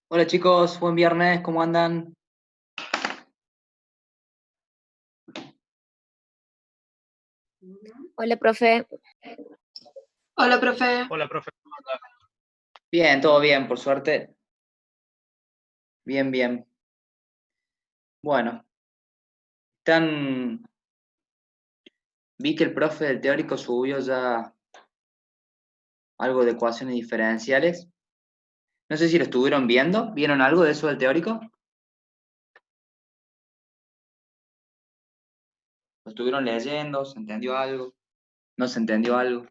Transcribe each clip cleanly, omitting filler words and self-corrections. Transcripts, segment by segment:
Hola chicos, buen viernes, ¿cómo andan? Hola, profe. Hola, profe. Hola, profe, ¿cómo anda? Bien, todo bien, por suerte. Bien, bien. Bueno, vi que el profe del teórico subió ya algo de ecuaciones diferenciales. No sé si lo estuvieron viendo, ¿vieron algo de eso del teórico? ¿Lo estuvieron leyendo? ¿Se entendió algo? ¿No se entendió algo?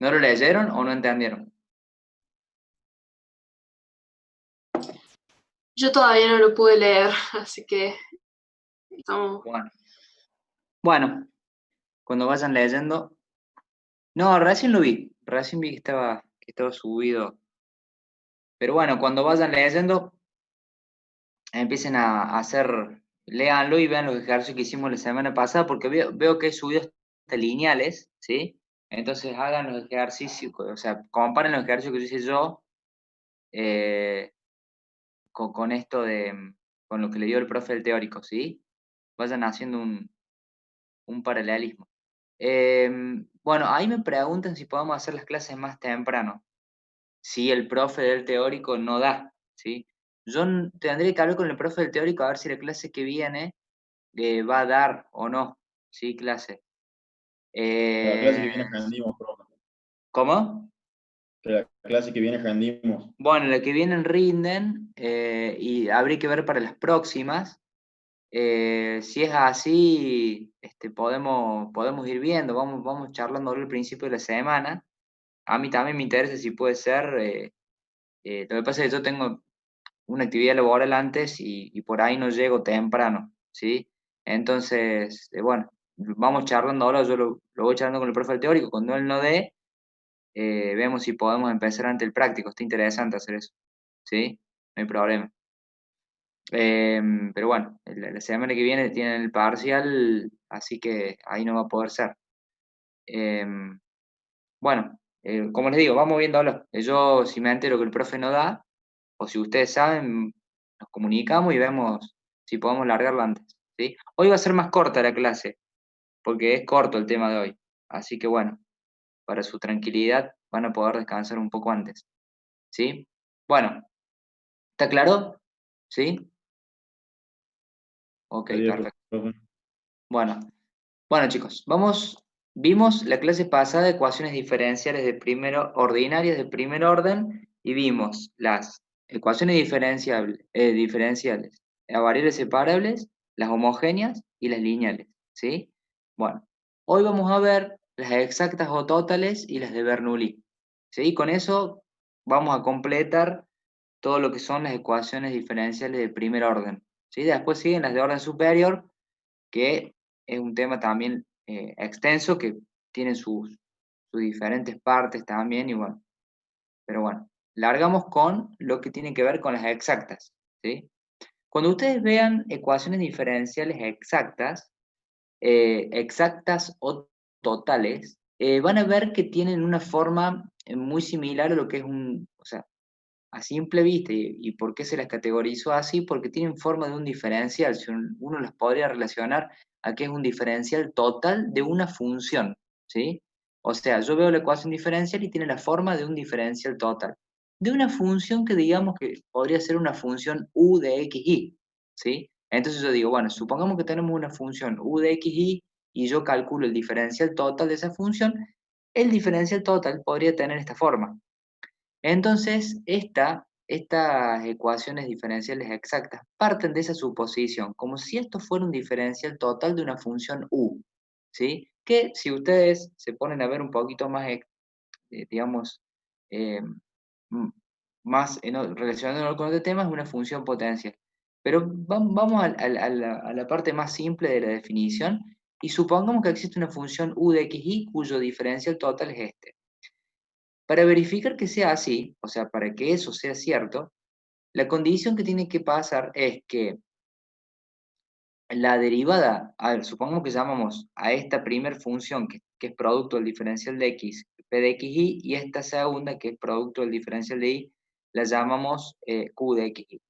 ¿No lo leyeron o no entendieron? Yo todavía no lo pude leer, así que estamos. Bueno, bueno, cuando vayan leyendo. No, recién vi que estaba subido. Pero bueno, cuando vayan leyendo, empiecen a hacer, léanlo y vean los ejercicios que hicimos la semana pasada, porque veo que hay subidos hasta lineales, ¿sí? Entonces hagan los ejercicios, o sea, comparen los ejercicios que hice yo eh, con esto con lo que le dio el profe del teórico, ¿sí? Vayan haciendo un paralelismo. Eh, bueno, ahí me preguntan si podemos hacer las clases más temprano, si el profe del teórico no da, ¿sí? Yo tendría que hablar con el profe del teórico a ver si la clase que viene va a dar o no, ¿sí? Clase. La clase que Eh, viene rendimos, profe. ¿Cómo? Que la clase que viene rendimos. Bueno, la que vienen rinden y habría que ver para las próximas. Si es así, podemos ir viendo, vamos charlando al principio de la semana. A mí también me interesa si puede ser. Lo que pasa es que yo tengo una actividad laboral antes y por ahí no llego temprano, ¿sí? Entonces, bueno, vamos charlando ahora, yo lo voy charlando con el profe del teórico, cuando él no dé, vemos si podemos empezar ante el práctico, está interesante hacer eso, ¿sí? No hay problema. Pero bueno, la semana que viene tienen el parcial, así que ahí no va a poder ser. Bueno, como les digo, vamos viendo ahora. Yo, si me entero que el profe no da, o si ustedes saben, nos comunicamos y vemos si podemos largarla antes, ¿sí? Hoy va a ser más corta la clase, porque es corto el tema de hoy. Así que bueno, para su tranquilidad van a poder descansar un poco antes, ¿sí? Bueno, ¿está claro? ¿Sí? Ok, Está bien, perfecto. profe. Bueno, bueno chicos, vimos la clase pasada de ecuaciones diferenciales de primero, ordinarias de primer orden y vimos las ecuaciones diferenciales a variables separables, las homogéneas y las lineales, ¿sí? Bueno, hoy vamos a ver las exactas o totales y las de Bernoulli, ¿sí? Con eso vamos a completar todo lo que son las ecuaciones diferenciales de primer orden, ¿sí? Después siguen las de orden superior, que es un tema también extenso, que tiene sus diferentes partes también, y bueno, pero bueno, largamos con lo que tiene que ver con las exactas, ¿sí? Cuando ustedes vean ecuaciones diferenciales exactas o totales, van a ver que tienen una forma muy similar a lo que es o sea, a simple vista, y por qué se las categorizó así, porque tienen forma de un diferencial. Si uno las podría relacionar a que es un diferencial total de una función, ¿sí? O sea, yo veo la ecuación diferencial y tiene la forma de un diferencial total. De una función que digamos que podría ser una función u de xy, ¿sí? Entonces yo digo, bueno, supongamos que tenemos una función u de xy y yo calculo el diferencial total de esa función, el diferencial total podría tener esta forma. Entonces, estas ecuaciones diferenciales exactas parten de esa suposición, como si esto fuera un diferencial total de una función u, ¿sí? Que si ustedes se ponen a ver un poquito más, digamos, eh, m- más relacionándolo con otro tema, es una función potencial. Pero vamos a la parte más simple de la definición y supongamos que existe una función u de xy cuyo diferencial total es este. Para verificar que sea así, o sea, para que eso sea cierto, la condición que tiene que pasar es que la derivada, a ver, supongamos que llamamos a esta primer función, que es producto del diferencial de x, P de xy, y esta segunda, que es producto del diferencial de y, la llamamos Q de xy.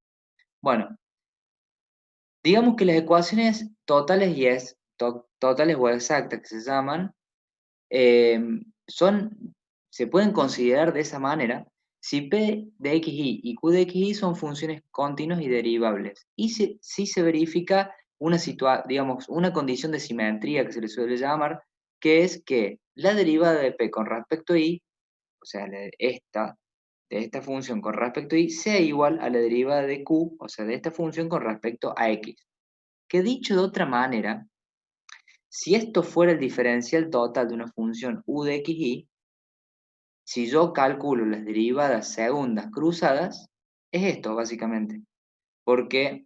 Bueno, digamos que las ecuaciones totales y totales o exactas que se llaman, eh, se pueden considerar de esa manera si P de xy y Q de xy son funciones continuas y derivables. Y si se verifica digamos, una condición de simetría que se le suele llamar, que es que la derivada de P con respecto a y, o sea, de esta función con respecto a y, sea igual a la derivada de Q, o sea, de esta función con respecto a x. Que dicho de otra manera, si esto fuera el diferencial total de una función u de xy, si yo calculo las derivadas segundas cruzadas, es esto básicamente. Porque,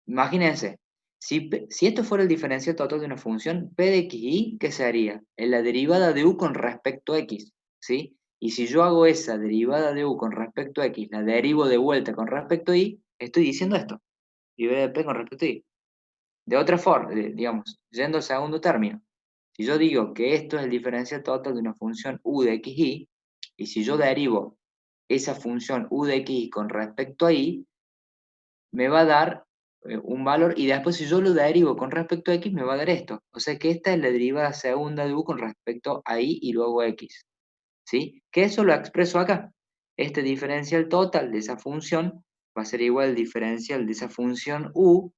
imagínense, si esto fuera el diferencial total de una función, p de xy, ¿qué sería? Es la derivada de u con respecto a x, ¿sí? Y si yo hago esa derivada de u con respecto a x, la derivo de vuelta con respecto a y, estoy diciendo esto, derivada de p con respecto a y. De otra forma, digamos, yendo al segundo término, si yo digo que esto es el diferencial total de una función u de xy, y si yo derivo esa función u de x con respecto a y, me va a dar un valor, y después si yo lo derivo con respecto a x, me va a dar esto. O sea que esta es la derivada segunda de u con respecto a y luego a x. ¿Sí? Que eso lo expreso acá. Este diferencial total de esa función va a ser igual al diferencial de esa función u,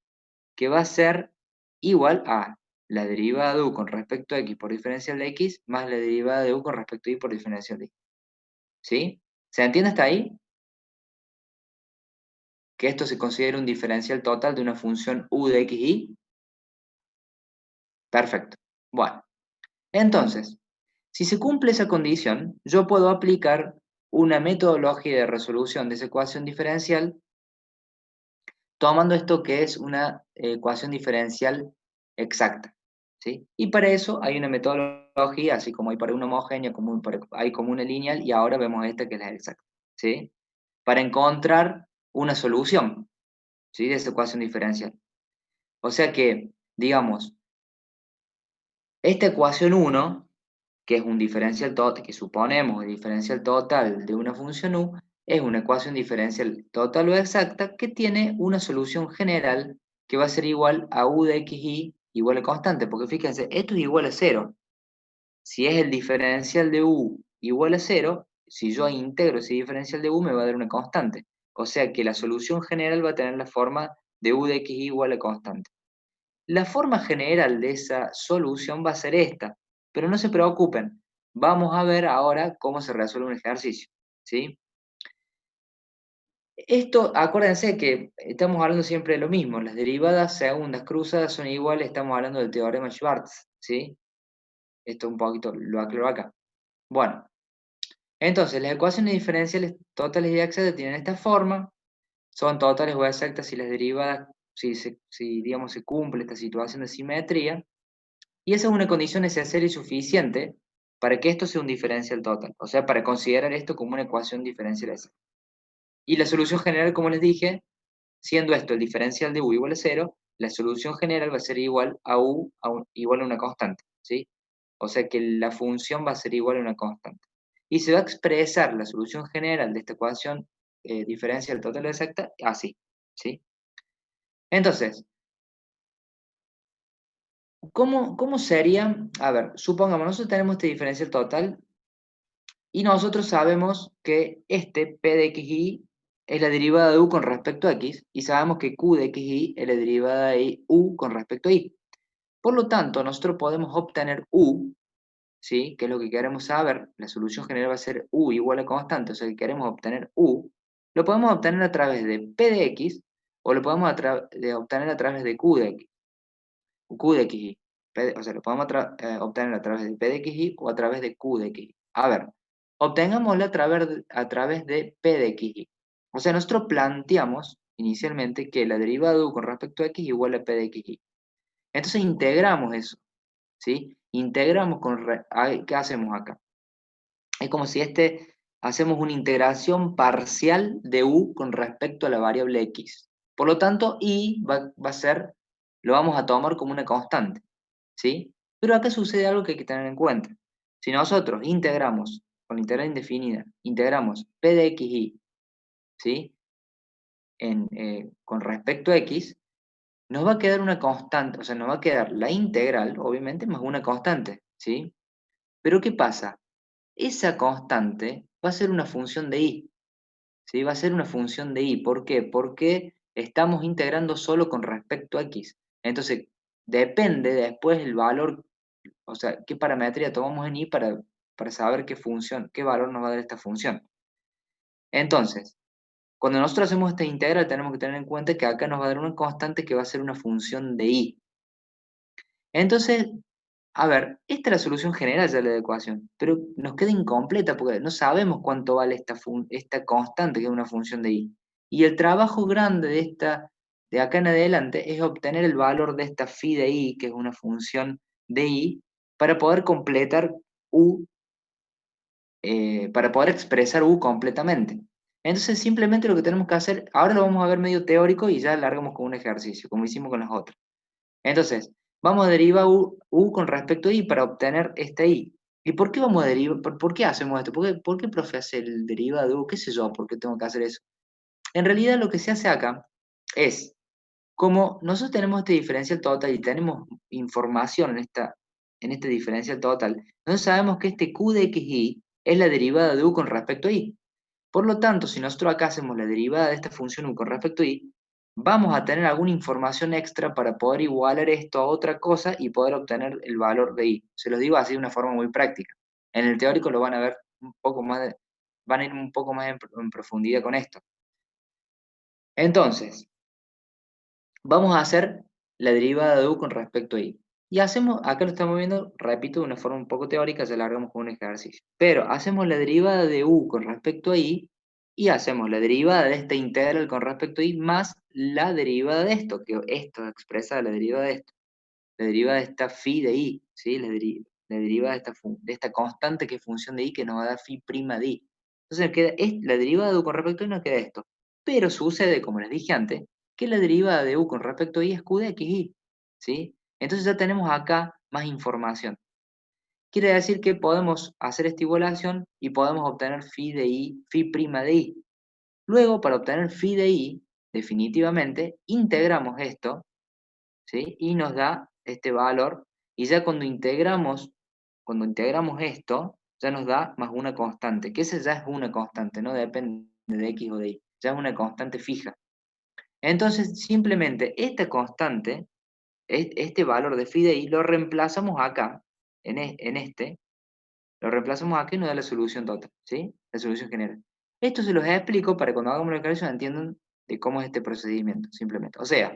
que va a ser igual a la derivada de u con respecto a x por diferencial de x más la derivada de u con respecto a y por diferencial de y. ¿Sí? ¿Se entiende hasta ahí? Que esto se considera un diferencial total de una función u de xy. Perfecto. Bueno, entonces, si se cumple esa condición, yo puedo aplicar una metodología de resolución de esa ecuación diferencial tomando esto que es una ecuación diferencial exacta. ¿Sí? Y para eso hay una metodología, así como hay para una homogénea, hay como una lineal, y ahora vemos esta que es la exacta. ¿Sí? Para encontrar una solución, ¿sí?, de esa ecuación diferencial. O sea que, digamos, esta ecuación 1, que es un diferencial total, que suponemos el diferencial total de una función u, es una ecuación diferencial total o exacta que tiene una solución general que va a ser igual a u de xy igual a constante, porque fíjense, esto es igual a 0. Si es el diferencial de u igual a 0, si yo integro ese diferencial de u me va a dar una constante. O sea que la solución general va a tener la forma de u de xy igual a constante. La forma general de esa solución va a ser esta, pero no se preocupen, vamos a ver ahora cómo se resuelve un ejercicio, ¿sí? Esto, acuérdense que estamos hablando siempre de lo mismo, las derivadas segundas cruzadas son iguales, estamos hablando del teorema de Schwarz, ¿sí? Esto un poquito lo aclaro acá. Bueno, entonces las ecuaciones diferenciales totales y exactas tienen esta forma, son totales o exactas si las derivadas, si digamos se cumple esta situación de simetría. Y esa es una condición necesaria y suficiente para que esto sea un diferencial total, o sea, para considerar esto como una ecuación diferencial exacta. Y la solución general, como les dije, siendo esto el diferencial de u igual a 0, la solución general va a ser igual a u igual a una constante, ¿sí? O sea que la función va a ser igual a una constante. Y se va a expresar la solución general de esta ecuación diferencial total exacta así, ¿sí? Entonces, ¿cómo sería? A ver, supongamos, nosotros tenemos este diferencial total y nosotros sabemos que este P de xy es la derivada de u con respecto a x, y sabemos que Q de xy es la derivada de u con respecto a y. Por lo tanto, nosotros podemos obtener u, ¿sí?, que es lo que queremos saber. La solución general va a ser u igual a constante, o sea que queremos obtener u. Lo podemos obtener a través de P de x, o lo podemos obtener a través de Q de x. Q de xy. O sea, lo podemos obtener a través de P de xy o a través de Q de xy. A ver, obtengámoslo a través de P de xy. O sea, nosotros planteamos inicialmente que la derivada de u con respecto a x igual a P de xy. Entonces integramos eso, ¿sí? Integramos ¿qué hacemos acá? Es como si hacemos una integración parcial de u con respecto a la variable x. Por lo tanto, y va a ser, lo vamos a tomar como una constante, ¿sí? Pero acá sucede algo que hay que tener en cuenta. Si nosotros integramos, con la integral indefinida, integramos p de xy, ¿sí? Con respecto a x, nos va a quedar una constante, o sea, nos va a quedar la integral, obviamente, más una constante, ¿sí? Pero ¿qué pasa? Esa constante va a ser una función de y, ¿sí? Va a ser una función de y. ¿Por qué? Porque estamos integrando solo con respecto a x. Entonces, depende después el valor, o sea, qué parametría tomamos en y para saber qué función, qué valor nos va a dar esta función. Entonces, cuando nosotros hacemos esta integral, tenemos que tener en cuenta que acá nos va a dar una constante que va a ser una función de y. Entonces, a ver, esta es la solución general de la ecuación, pero nos queda incompleta porque no sabemos cuánto vale esta constante que es una función de y. Y el trabajo grande de acá en adelante es obtener el valor de esta phi de y, que es una función de y, para poder completar u, para poder expresar u completamente. Entonces, simplemente lo que tenemos que hacer, ahora lo vamos a ver medio teórico y ya largamos con un ejercicio, como hicimos con las otras. Entonces, vamos a derivar u con respecto a y para obtener esta y. ¿Y por qué vamos a derivar? ¿Por qué hacemos esto? ¿Por qué profe hace el derivado de u? ¿Qué sé yo? ¿Por qué tengo que hacer eso? En realidad lo que se hace acá es, como nosotros tenemos este diferencial total y tenemos información en este diferencial total, nosotros sabemos que este q de xy es la derivada de u con respecto a y. Por lo tanto, si nosotros acá hacemos la derivada de esta función u con respecto a y, vamos a tener alguna información extra para poder igualar esto a otra cosa y poder obtener el valor de y. Se los digo así de una forma muy práctica. En el teórico lo van a ver un poco más, van a ir un poco más en profundidad con esto. Entonces, vamos a hacer la derivada de u con respecto a y. Y hacemos, acá lo estamos viendo, repito, de una forma un poco teórica, ya largamos con un ejercicio. Pero hacemos la derivada de u con respecto a y y hacemos la derivada de esta integral con respecto a y más la derivada de esto, que esto expresa la derivada de esto. La derivada de esta phi de y, ¿sí? La derivada de esta constante que es función de y que nos va a dar phi prima de y. Entonces queda la derivada de u con respecto a y nos queda esto. Pero sucede, como les dije antes, que la derivada de u con respecto a y es q de xy, ¿sí? Entonces ya tenemos acá más información. Quiere decir que podemos hacer esta igualación y podemos obtener phi de y, phi prima de y. Luego, para obtener phi de y, definitivamente, integramos esto, ¿sí? Y nos da este valor, y ya cuando integramos esto, ya nos da más una constante, que esa ya es una constante, no depende de x o de y, ya es una constante fija. Entonces, simplemente esta constante, este valor de phi de y, lo reemplazamos acá, en este, lo reemplazamos acá y nos da la solución total, ¿sí? La solución general. Esto se los explico para cuando hagamos la declaración entiendan de cómo es este procedimiento, simplemente. O sea,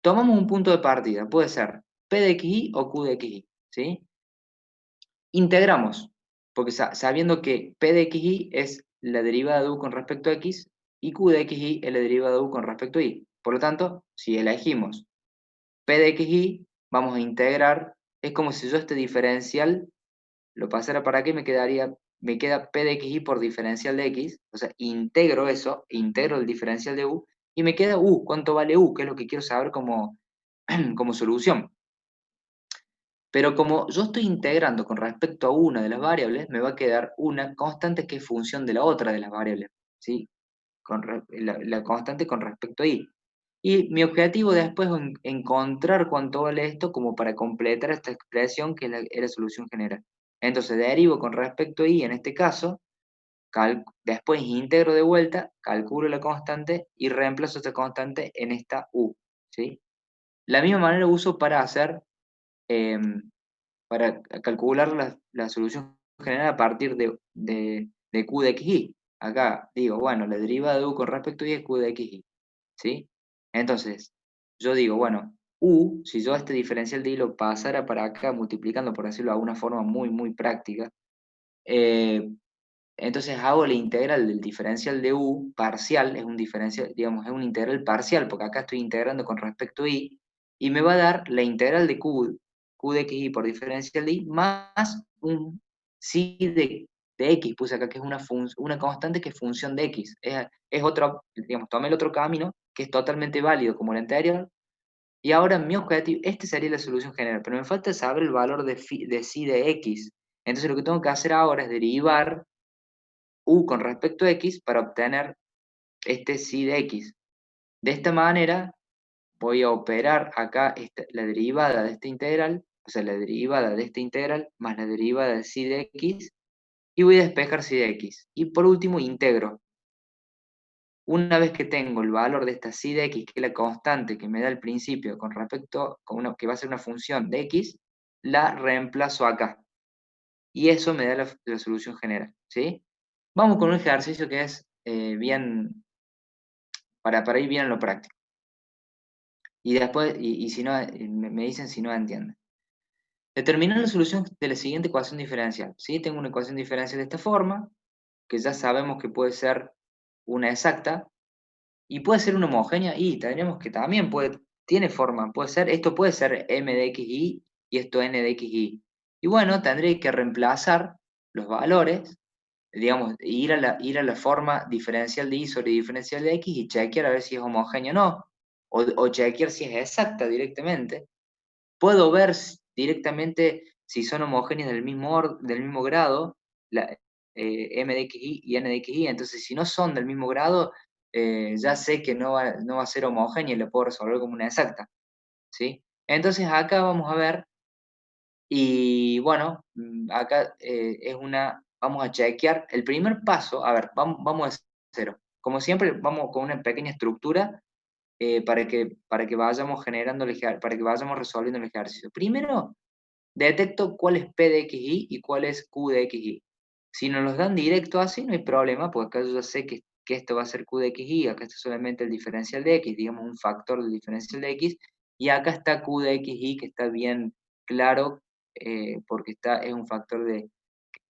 tomamos un punto de partida, puede ser P de xy o Q de xy, ¿sí? Integramos, porque sabiendo que P de xy es la derivada de u con respecto a x y Q de xy es la derivada de u con respecto a y. Por lo tanto, si elegimos P de xy, vamos a integrar, es como si yo este diferencial lo pasara para acá y me queda P de xy por diferencial de x, o sea, integro eso, integro el diferencial de u, y me queda u, ¿cuánto vale u? Que es lo que quiero saber como solución. Pero como yo estoy integrando con respecto a una de las variables, me va a quedar una constante que es función de la otra de las variables, ¿sí? La constante con respecto a y. Y mi objetivo después es encontrar cuánto vale esto como para completar esta expresión que es la solución general. Entonces derivo con respecto a y en este caso, después integro de vuelta, calculo la constante y reemplazo esta constante en esta u, ¿sí? La misma manera uso para calcular la solución general a partir de q de xy. Acá digo, bueno, la derivada de u con respecto a y es q de xy, ¿sí? Entonces, yo digo, bueno, u, si yo este diferencial de y lo pasara para acá multiplicando, por decirlo de una forma muy, muy práctica, entonces hago la integral del diferencial de u parcial, es un diferencial, digamos, es un integral parcial, porque acá estoy integrando con respecto a y me va a dar la integral de q de xy por diferencial de y, más un psi de x, puse acá que es una constante que es función de x. Es otro, digamos, tomé el otro camino, que es totalmente válido como el anterior, y ahora mi objetivo, este sería la solución general, pero me falta saber el valor de psi de x. Entonces lo que tengo que hacer ahora es derivar u con respecto a x para obtener este psi de x. De esta manera voy a operar acá la derivada de esta integral, o sea, la derivada de esta integral más la derivada de psi de x, y voy a despejar psi de x. Y por último, integro. Una vez que tengo el valor de esta psi de x, que es la constante que me da al principio con respecto a que va a ser una función de x, la reemplazo acá. Y eso me da la solución general, ¿sí? Vamos con un ejercicio que es bien, para ir bien en lo práctico. Y después, y si no, me dicen si no entienden. Determinar la solución de la siguiente ecuación diferencial, ¿sí? Tengo una ecuación diferencial de esta forma, que ya sabemos que puede ser una exacta, y puede ser una homogénea, y tendríamos que también tiene forma, esto puede ser m de xy y esto n de xy. Y bueno, tendré que reemplazar los valores, digamos, ir a la forma diferencial de y sobre diferencial de x y chequear a ver si es homogénea o no, o chequear si es exacta directamente. Puedo ver directamente si son homogéneas del mismo grado, m de xy y n de xy, entonces si no son del mismo grado, ya sé que no va a ser homogénea y la puedo resolver como una exacta, ¿sí? Entonces acá vamos a ver, y bueno, acá vamos a chequear, el primer paso, a ver, vamos de cero. Como siempre, vamos con una pequeña estructura para que vayamos para que vayamos resolviendo el ejercicio. Primero, detecto cuál es P de XY y cuál es Q de XY. Si nos los dan directo así, no hay problema, porque acá yo ya sé que esto va a ser Q de XY, acá está solamente el diferencial de X, digamos un factor del diferencial de X, y acá está Q de XY, que está bien claro, porque es un factor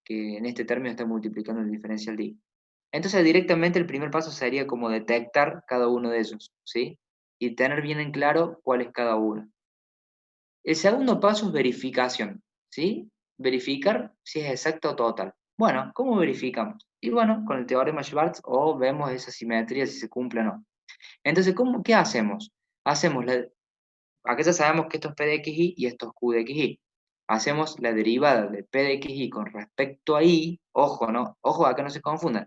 que en este término está multiplicando el diferencial de Y. Entonces directamente el primer paso sería como detectar cada uno de ellos, ¿sí? Y tener bien en claro cuál es cada uno. El segundo paso es verificación, ¿sí? Verificar si es exacto o total. Bueno, ¿cómo verificamos? Y bueno, con el teorema Schwarz o vemos esa simetría si se cumple o no. Entonces, ¿qué hacemos? Acá ya sabemos que esto es P de XY y esto es Q de XY. Hacemos la derivada de P de XY con respecto a Y, ojo, ¿no? Ojo, acá no se confundan.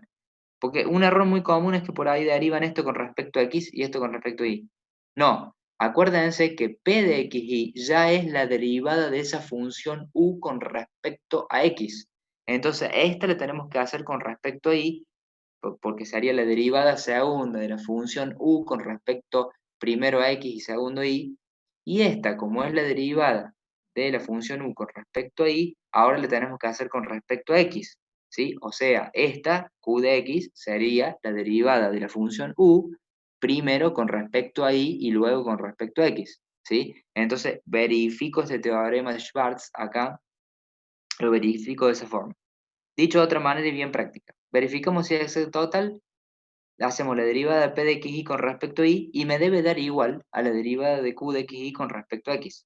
Porque un error muy común es que por ahí derivan esto con respecto a X y esto con respecto a Y. No, acuérdense que P de XY ya es la derivada de esa función U con respecto a X. Entonces, esta la tenemos que hacer con respecto a Y, porque sería la derivada segunda de la función U con respecto primero a X y segundo a Y. Y esta, como es la derivada de la función U con respecto a Y, ahora la tenemos que hacer con respecto a X. ¿Sí? O sea, esta Q de X sería la derivada de la función U primero con respecto a Y y luego con respecto a X, ¿sí? Entonces, verifico este teorema de Schwarz acá, lo verifico de esa forma. Dicho de otra manera y bien práctica, verificamos si es el total, hacemos la derivada de P de XY con respecto a Y y me debe dar igual a la derivada de Q de XY con respecto a X.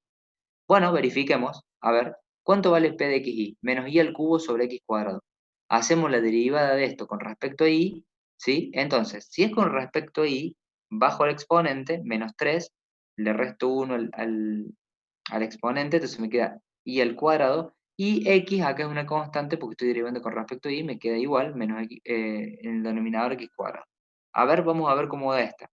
Bueno, verifiquemos, a ver, ¿cuánto vale P de XY? Menos Y al cubo sobre X cuadrado. Hacemos la derivada de esto con respecto a Y, ¿sí? Entonces, si es con respecto a Y, bajo el exponente, menos 3, le resto 1 al exponente, entonces me queda Y al cuadrado, y X acá es una constante porque estoy derivando con respecto a Y, me queda igual, menos X, en el denominador X cuadrado. A ver, vamos a ver cómo da esta.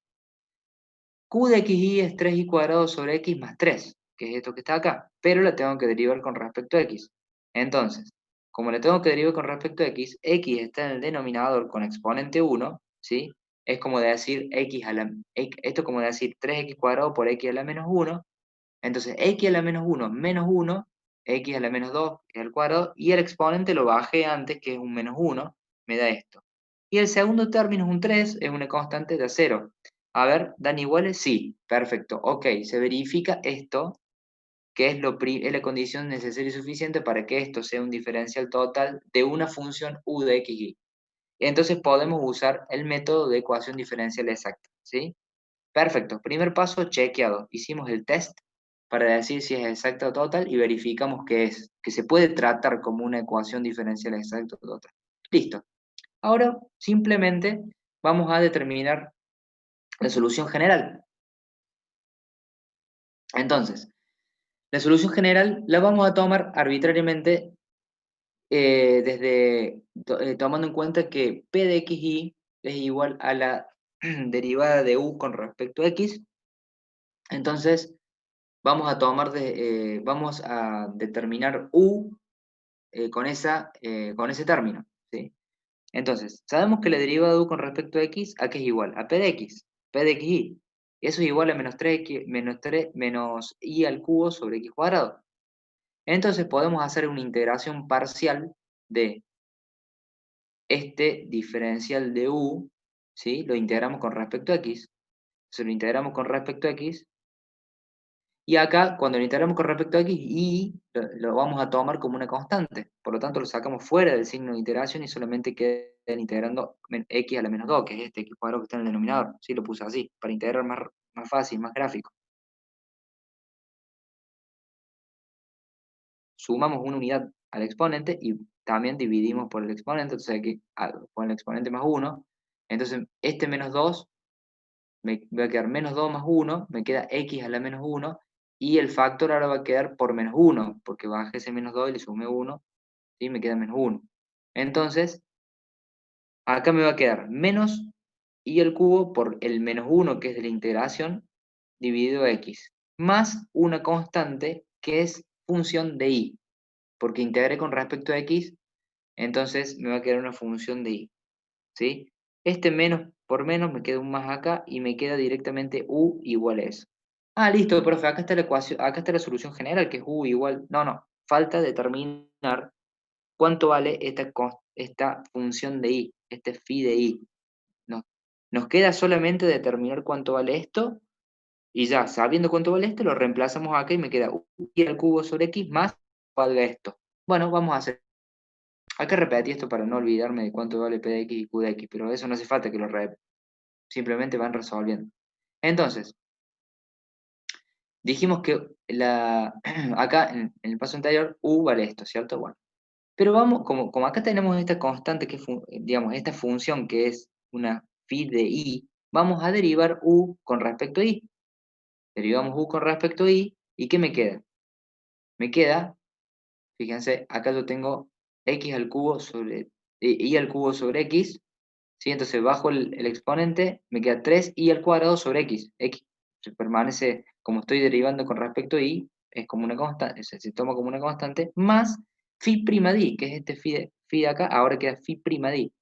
Q de XY es 3y cuadrado sobre X más 3, que es esto que está acá, pero la tengo que derivar con respecto a X. Entonces, como la tengo que derivar con respecto a X está en el denominador con exponente 1, ¿sí? Es como decir esto es como decir 3x cuadrado por X a la menos 1, entonces X a la menos 1 menos 1, X a la menos 2 es al cuadrado, y el exponente lo bajé antes, que es un menos 1, me da esto. Y el segundo término es un 3, es una constante de 0. A ver, ¿dan iguales? Sí, perfecto. Ok, se verifica esto, que es la condición necesaria y suficiente para que esto sea un diferencial total de una función u de xy. Entonces podemos usar el método de ecuación diferencial exacta, ¿sí? Perfecto, primer paso chequeado. Hicimos el test para decir si es exacta o total y verificamos que se puede tratar como una ecuación diferencial exacta o total. Listo. Ahora simplemente vamos a determinar la solución general. Entonces, la solución general la vamos a tomar arbitrariamente tomando en cuenta que P de xy es igual a la derivada de u con respecto a x, entonces vamos vamos a determinar u con ese término, ¿sí? Entonces, sabemos que la derivada de u con respecto a x, ¿a qué es igual? A p de x, p de xy. Eso es igual a menos 3x, menos y al cubo sobre x cuadrado. Entonces podemos hacer una integración parcial de este diferencial de u, ¿sí? Lo integramos con respecto a x. Entonces lo integramos con respecto a x. Y acá, cuando lo integramos con respecto a x, y lo vamos a tomar como una constante. Por lo tanto, lo sacamos fuera del signo de integración y solamente quedan integrando x a la menos 2, que es este x cuadrado que está en el denominador. Sí, lo puse así, para integrar más fácil, más gráfico. Sumamos una unidad al exponente y también dividimos por el exponente. Entonces aquí, con el exponente más 1. Entonces, este menos 2 me va a quedar menos 2 más 1, me queda x a la menos 1, y el factor ahora va a quedar por menos 1, porque bajé ese menos 2 y le sumé 1, y me queda menos 1. Entonces, acá me va a quedar menos y al cubo por el menos 1, que es de la integración, dividido x, más una constante que es función de y, porque integré con respecto a x, entonces me va a quedar una función de y, ¿sí? Este menos por menos me queda un más acá y me queda directamente u igual a eso. Ah, listo, profe, acá está la ecuación, acá está la solución general, que es u igual. No, falta determinar cuánto vale esta función de y, este phi de y. No, nos queda solamente determinar cuánto vale esto, y ya, sabiendo cuánto vale esto, lo reemplazamos acá y me queda u al cubo sobre x más valga esto. Bueno, vamos a hacer. Acá repetí esto para no olvidarme de cuánto vale p de x y q de x, pero eso no hace falta que lo simplemente van resolviendo. Entonces, dijimos que acá en el paso anterior u vale esto, ¿cierto? Bueno, pero vamos, como acá tenemos esta constante, digamos, esta función que es una phi de y, vamos a derivar u con respecto a y. Derivamos u con respecto a y ¿qué me queda? Me queda, fíjense, acá yo tengo x al cubo sobre, y al cubo sobre x, ¿sí? Entonces bajo el exponente, me queda 3y al cuadrado sobre x se permanece, como estoy derivando con respecto a y, es como una constante, se toma como una constante, más phi prima de y, que es este phi de acá, ahora queda phi prima de y,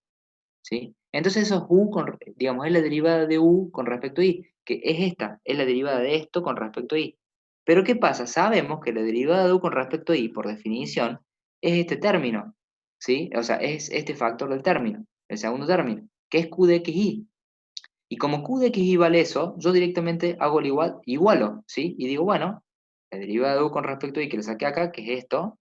¿sí? Entonces eso es digamos, es la derivada de u con respecto a y, que es esta, es la derivada de esto con respecto a y. Pero ¿qué pasa? Sabemos que la derivada de u con respecto a y, por definición, es este término, ¿sí? O sea, es este factor del término, el segundo término, que es q de xy. Y como q de xy vale eso, yo directamente hago el igualo, ¿sí? Y digo, bueno, la derivada de u con respecto a y que le saqué acá, que es esto,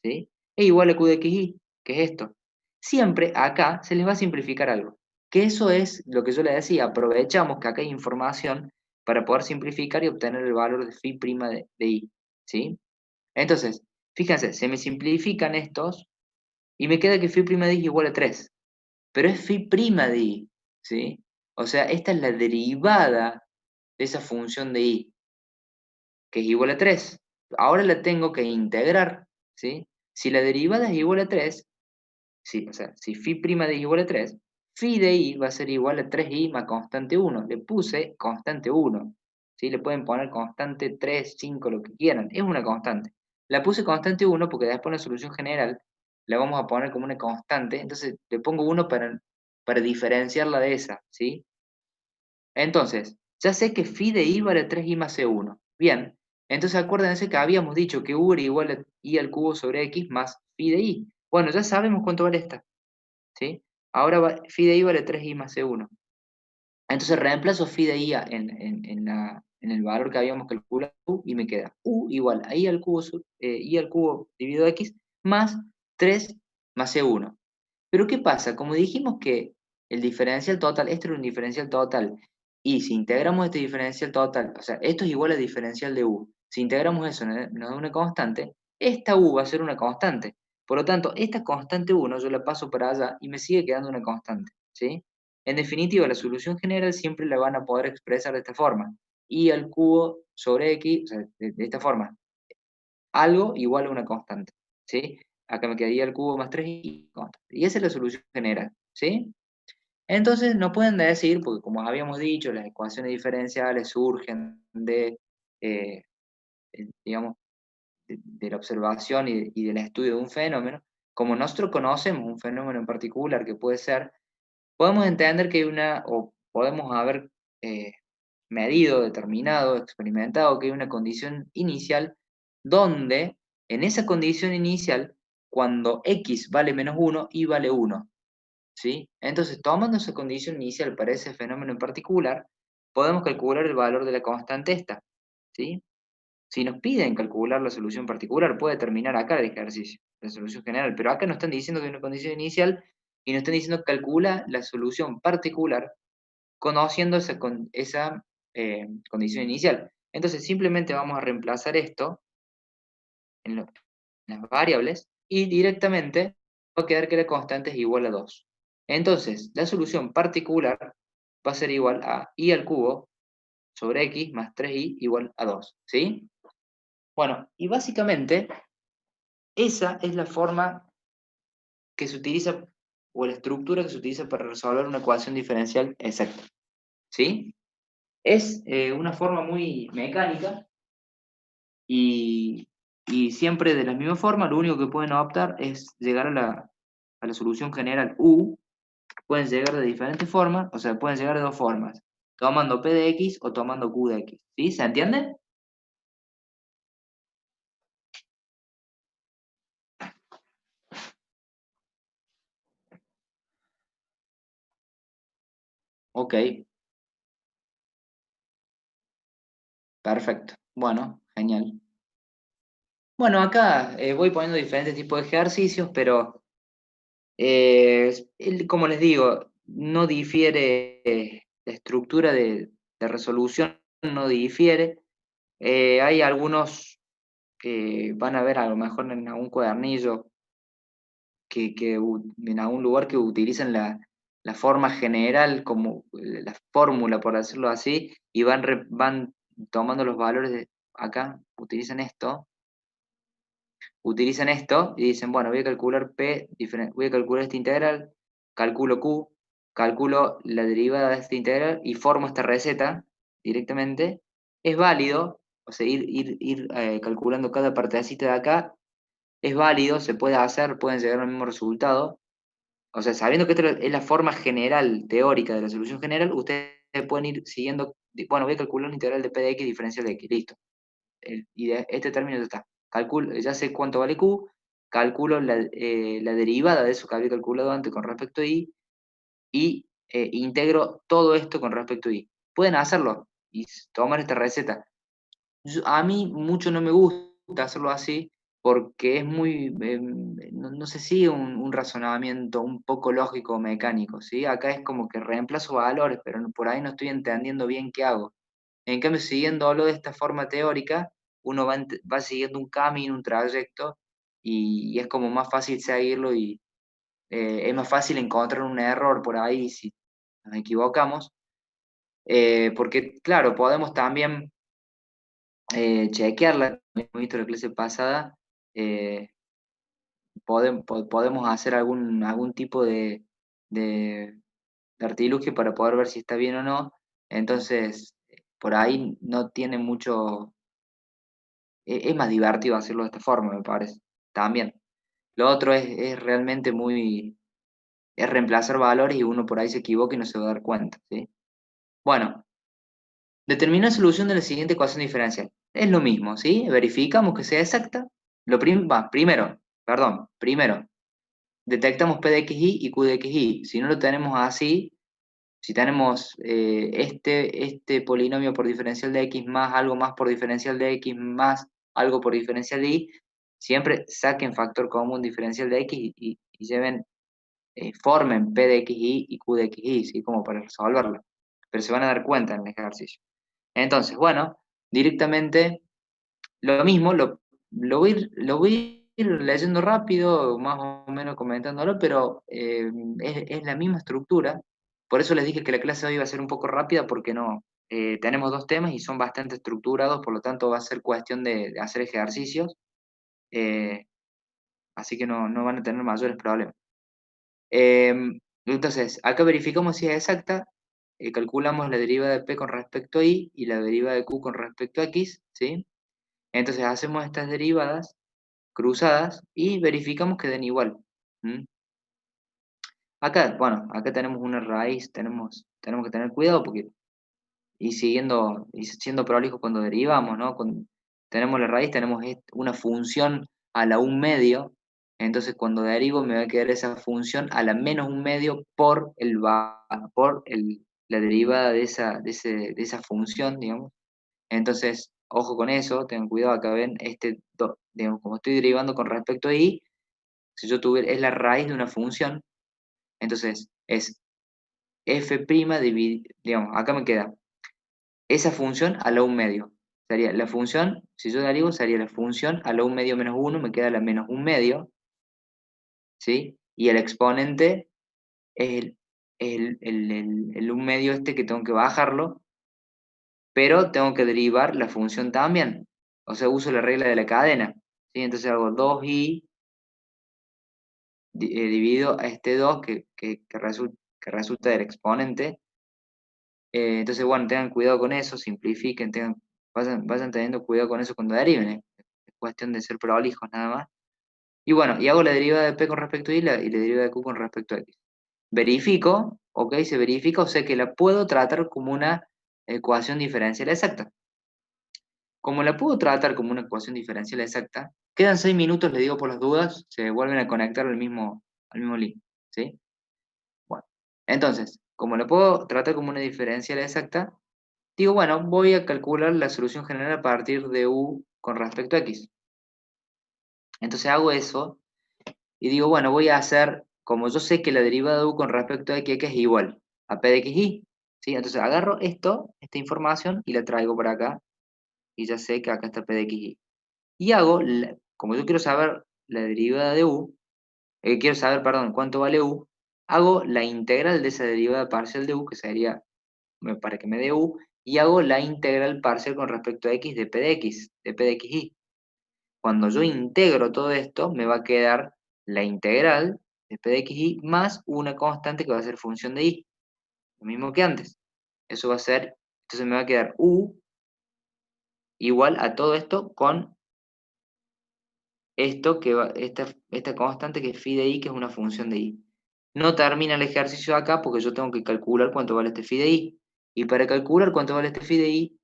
¿sí? Es igual a q de xy, que es esto. Siempre acá se les va a simplificar algo, que eso es lo que yo le decía, aprovechamos que acá hay información para poder simplificar y obtener el valor de phi prima de y, ¿sí? Entonces, fíjense, se me simplifican estos y me queda que phi prima de y es igual a 3, pero es phi prima de y, ¿sí? O sea, esta es la derivada de esa función de y, que es igual a 3. Ahora la tengo que integrar, ¿sí? Si la derivada es igual a 3, sí, o sea, si phi prima de y igual a 3, phi de y va a ser igual a 3i más constante 1. Le puse constante 1, ¿sí? Le pueden poner constante 3, 5, lo que quieran. Es una constante. La puse constante 1 porque después en la solución general la vamos a poner como una constante. Entonces le pongo 1 para diferenciarla de esa, ¿sí? Entonces, ya sé que phi de i vale 3i más c1. Bien, entonces acuérdense que habíamos dicho que u era igual a i al cubo sobre x más phi de i. Bueno, ya sabemos cuánto vale esta, ¿sí? Ahora phi de i vale 3i más c1. Entonces reemplazo phi de i en el valor que habíamos calculado y me queda u igual a i al cubo dividido x más 3 más c1. Pero ¿qué pasa? Como dijimos que el diferencial total, esto era un diferencial total, y si integramos este diferencial total, o sea, esto es igual al diferencial de u, si integramos eso nos da una constante, esta u va a ser una constante. Por lo tanto, esta constante 1 yo la paso para allá y me sigue quedando una constante, ¿sí? En definitiva, la solución general siempre la van a poder expresar de esta forma, y al cubo sobre x, o sea, de esta forma, algo igual a una constante, ¿sí? acá me quedaría el cubo más 3i constante. Y esa es la solución general, ¿sí? Entonces nos pueden decir, porque como habíamos dicho, las ecuaciones diferenciales surgen de, eh, digamos, de la observación y del estudio de un fenómeno. Como nosotros conocemos un fenómeno en particular que puede ser, podemos entender que hay una, o podemos haber eh, medido, determinado, experimentado que hay una condición inicial donde en esa condición inicial, cuando x vale menos 1, y vale 1. ¿Sí? Entonces, tomando esa condición inicial para ese fenómeno en particular, podemos calcular el valor de la constante esta. ¿Sí? Si nos piden calcular la solución particular, puede terminar acá el ejercicio, la solución general, pero acá nos están diciendo que hay una condición inicial y nos están diciendo calcula la solución particular conociendo esa condición inicial. Entonces simplemente vamos a reemplazar esto en las variables y directamente va a quedar que la constante es igual a 2. Entonces la solución particular va a ser igual a i al cubo sobre x más 3i igual a 2. ¿Sí? Bueno, y básicamente esa es la forma que se utiliza, o la estructura que se utiliza para resolver una ecuación diferencial exacta. ¿Sí? Es una forma muy mecánica y, y siempre de la misma forma, lo único que pueden optar es llegar a la solución general U. Pueden llegar de diferentes formas, o sea, pueden llegar de dos formas, tomando P de X o tomando Q de X. ¿Sí? ¿Se entiende? Ok, perfecto. Bueno, genial. Bueno, acá voy poniendo diferentes tipos de ejercicios, pero como les digo, no difiere, la estructura de resolución no difiere. Hay algunos que van a ver a lo mejor en algún cuadernillo, en algún lugar que utilizan la forma general como la fórmula, por decirlo así, y van tomando los valores de acá, utilizan esto y dicen, bueno, voy a calcular voy a calcular esta integral, calculo Q, calculo la derivada de esta integral y formo esta receta directamente. Es válido, o sea, ir calculando cada partecita de acá, es válido, se puede hacer, pueden llegar al mismo resultado. O sea, sabiendo que esta es la forma general, teórica de la solución general, ustedes pueden ir siguiendo, bueno, voy a calcular la integral de P de X diferencial de X, listo, y de este término ya está. Ya sé cuánto vale Q, calculo la derivada de eso que había calculado antes con respecto a I, y integro todo esto con respecto a I. Pueden hacerlo y tomar esta receta. A mí mucho no me gusta hacerlo así porque es muy, no se sigue un razonamiento un poco lógico o mecánico, ¿sí? Acá es como que reemplazo valores, pero por ahí no estoy entendiendo bien qué hago. En cambio, siguiéndolo de esta forma teórica, uno va siguiendo un camino, un trayecto, y es como más fácil seguirlo y es más fácil encontrar un error por ahí si nos equivocamos, porque claro, podemos también chequearla, como hemos visto en la clase pasada, eh, podemos hacer algún tipo de artilugio para poder ver si está bien o no, entonces por ahí no tiene mucho. Es más divertido hacerlo de esta forma, me parece. También. Lo otro es realmente es reemplazar valores y uno por ahí se equivoca y no se va a dar cuenta, ¿sí? Bueno, determina solución de la siguiente ecuación diferencial. Es lo mismo, ¿sí? Verificamos que sea exacta. Primero, detectamos P de xy y Q de xy. Si no lo tenemos así, si tenemos este polinomio por diferencial de x más algo más por diferencial de x más algo por diferencial de y, siempre saquen factor común diferencial de x y formen p de xy y q de xy, ¿sí? Como para resolverlo. Pero se van a dar cuenta en el ejercicio. Entonces, bueno, directamente lo mismo, lo voy a ir leyendo rápido, más o menos comentándolo, pero es la misma estructura. Por eso les dije que la clase de hoy iba a ser un poco rápida, porque no, tenemos dos temas y son bastante estructurados, por lo tanto va a ser cuestión de hacer ejercicios. Eh, así que no van a tener mayores problemas. Entonces, acá verificamos si es exacta, calculamos la derivada de p con respecto a y la derivada de q con respecto a x, ¿sí? Entonces hacemos estas derivadas cruzadas y verificamos que den igual. ¿Mm? Acá, bueno, acá tenemos una raíz, tenemos que tener cuidado porque, y siendo prolijos cuando derivamos, ¿no? Cuando tenemos la raíz, tenemos una función a la 1/2, entonces cuando derivo me va a quedar esa función a la menos 1/2 la derivada de esa función, digamos. Entonces, ojo con eso, tengan cuidado, acá ven, digamos, como estoy derivando con respecto a y, si yo tuviera, es la raíz de una función, entonces es f', digamos, acá me queda esa función a la 1/2. Sería la función, si yo derivo, sería la función a la 1/2 menos 1, me queda la menos 1/2, ¿sí? Y el exponente es el 1/2 este que tengo que bajarlo, pero tengo que derivar la función también. O sea, uso la regla de la cadena, ¿sí? Entonces hago 2i dividido a este 2 que resulta del exponente. Entonces, bueno, tengan cuidado con eso, simplifiquen, vayan teniendo cuidado con eso cuando deriven, ¿eh? Es cuestión de ser prolijos nada más. Y bueno, y hago la derivada de p con respecto a y la derivada de q con respecto a x. Verifico, ok, se verifica, o sea que la puedo tratar como una ecuación diferencial exacta. Como la puedo tratar como una ecuación diferencial exacta, quedan 6 minutos, le digo por las dudas, se vuelven a conectar al mismo link, ¿sí? Bueno, entonces, como la puedo tratar como una diferencial exacta, digo, bueno, voy a calcular la solución general a partir de u con respecto a x. Entonces hago eso y digo, bueno, voy a hacer, como yo sé que la derivada de u con respecto a x es igual a p de xy, ¿sí? Entonces agarro esta información y la traigo para acá y ya sé que acá está p de xy. Y hago, como yo quiero saber la derivada de u, quiero saber, perdón, cuánto vale u, hago la integral de esa derivada parcial de u, que sería para que me dé u, y hago la integral parcial con respecto a x de p de x, de p de xy. Cuando yo integro todo esto, me va a quedar la integral de p de xy más una constante que va a ser función de y, lo mismo que antes. Eso va a ser, entonces me va a quedar u igual a todo esto con esta constante que es phi de i, que es una función de i. No termina el ejercicio acá porque yo tengo que calcular cuánto vale este phi de i. Y para calcular cuánto vale este phi de i,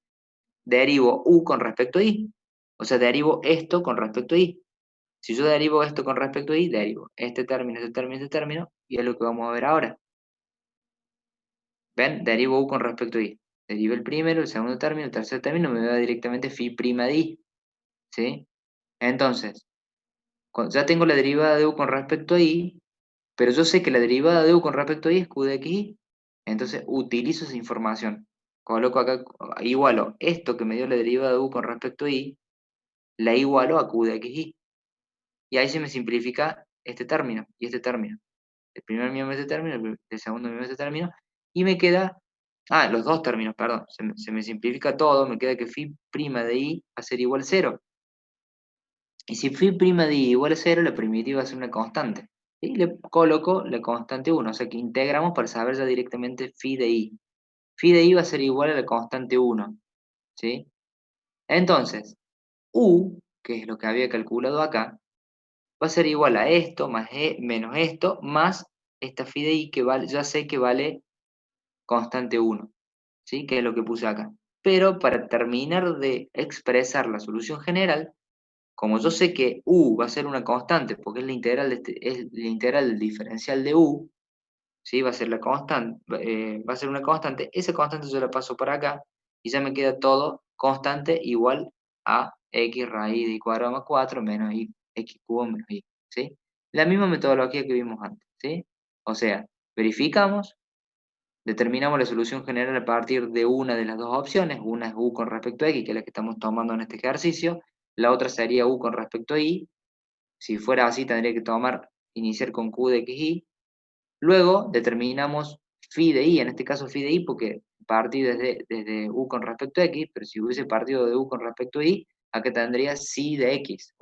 derivo u con respecto a i. O sea, derivo esto con respecto a i. Si yo derivo esto con respecto a i, derivo este término, este término, este término, y es lo que vamos a ver ahora. ¿Ven? Derivo u con respecto a i. Derivo el primero, el segundo término, el tercer término, me da directamente phi' de i. ¿Sí? Entonces, ya tengo la derivada de u con respecto a i, pero yo sé que la derivada de u con respecto a y es q de xy. Entonces utilizo esa información. Coloco acá, igualo esto que me dio la derivada de u con respecto a y, la igualo a q de xy. Y ahí se me simplifica este término y este término. El primer miembro de este término, el segundo miembro de este término, y me queda, los dos términos, perdón, se me simplifica todo, me queda que phi' de y va a ser igual a 0. Y si phi' de y igual a 0, la primitiva va a ser una constante. Y le coloco la constante 1, o sea que integramos para saber ya directamente phi de i. Phi de i va a ser igual a la constante 1, ¿sí? Entonces, u, que es lo que había calculado acá, va a ser igual a esto, más menos esto, más esta phi de i que vale, ya sé que vale constante 1, ¿sí? Que es lo que puse acá. Pero para terminar de expresar la solución general, como yo sé que u va a ser una constante, porque es la integral, es la integral del diferencial de u, ¿sí? Va a ser va a ser una constante, esa constante yo la paso para acá, y ya me queda todo constante igual a x raíz de y cuadrado más 4 menos x cubo menos y, ¿sí? La misma metodología que vimos antes, ¿sí? O sea, verificamos, determinamos la solución general a partir de una de las dos opciones, una es u con respecto a x, que es la que estamos tomando en este ejercicio, la otra sería u con respecto a y, si fuera así tendría que iniciar con q de xy, luego determinamos phi de i, en este caso phi de i porque partí desde u con respecto a x, pero si hubiese partido de u con respecto a y, acá tendría psi de x,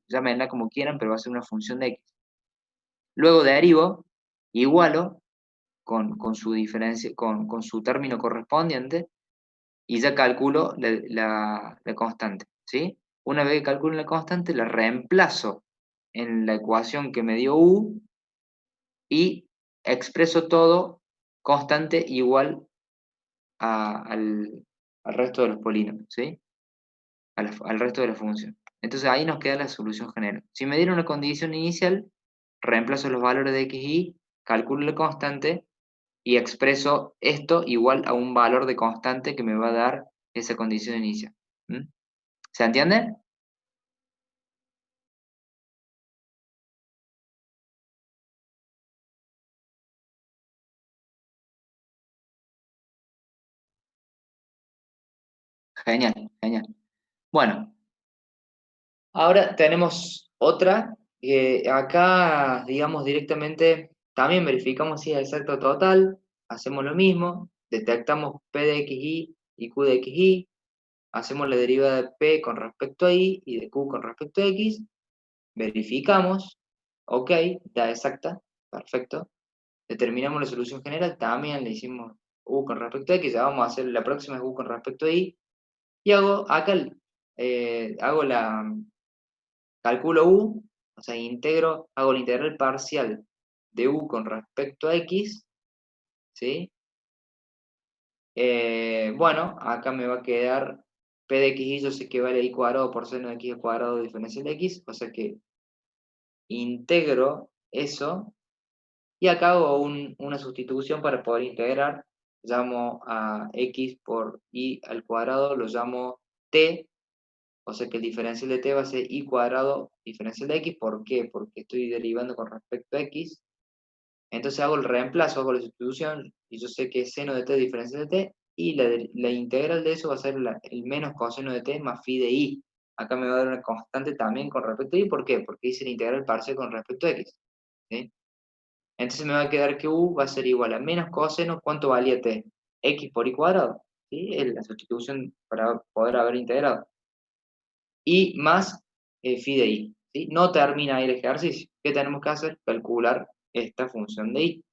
llámenla como quieran, pero va a ser una función de x. Luego derivo, igualo con su diferencia, con su término correspondiente, y ya calculo la constante, ¿sí? Una vez que calculo la constante, la reemplazo en la ecuación que me dio u, y expreso todo constante igual al resto de los polínomos, ¿sí? Al resto de la función. Entonces ahí nos queda la solución general. Si me dieron una condición inicial, reemplazo los valores de x y, calculo la constante y expreso esto igual a un valor de constante que me va a dar esa condición inicial. ¿Mm? ¿Se entiende? Genial, genial. Bueno, ahora tenemos otra, que acá, digamos, directamente, también verificamos si es exacto o total, hacemos lo mismo, detectamos P de xy y Q de xy, hacemos la derivada de P con respecto a y de Q con respecto a x, verificamos, ok, da exacta, perfecto, determinamos la solución general, también le hicimos U con respecto a x, ya vamos a hacer la próxima es U con respecto a y hago acá, hago calculo u, o sea, hago la integral parcial de u con respecto a x, ¿sí? Bueno, acá me va a quedar p de x y yo sé que vale i cuadrado por seno de x al cuadrado diferencial de x, o sea que integro eso, y acá hago una sustitución para poder integrar, llamo a x por i al cuadrado, lo llamo t, o sea que el diferencial de t va a ser i cuadrado diferencial de x. ¿Por qué? Porque estoy derivando con respecto a x. Entonces hago el reemplazo, hago la sustitución, y yo sé que seno de t es diferencial de t, y la integral de eso va a ser el menos coseno de t más phi de i. Acá me va a dar una constante también con respecto a i. ¿Por qué? Porque hice la integral parcial con respecto a x. ¿Sí? Entonces me va a quedar que u va a ser igual a menos coseno, ¿cuánto valía t? X por i cuadrado. ¿Sí? Es la sustitución para poder haber integrado. Y más phi de i. ¿Sí? No termina ahí el ejercicio. ¿Qué tenemos que hacer? Calcular esta función de i.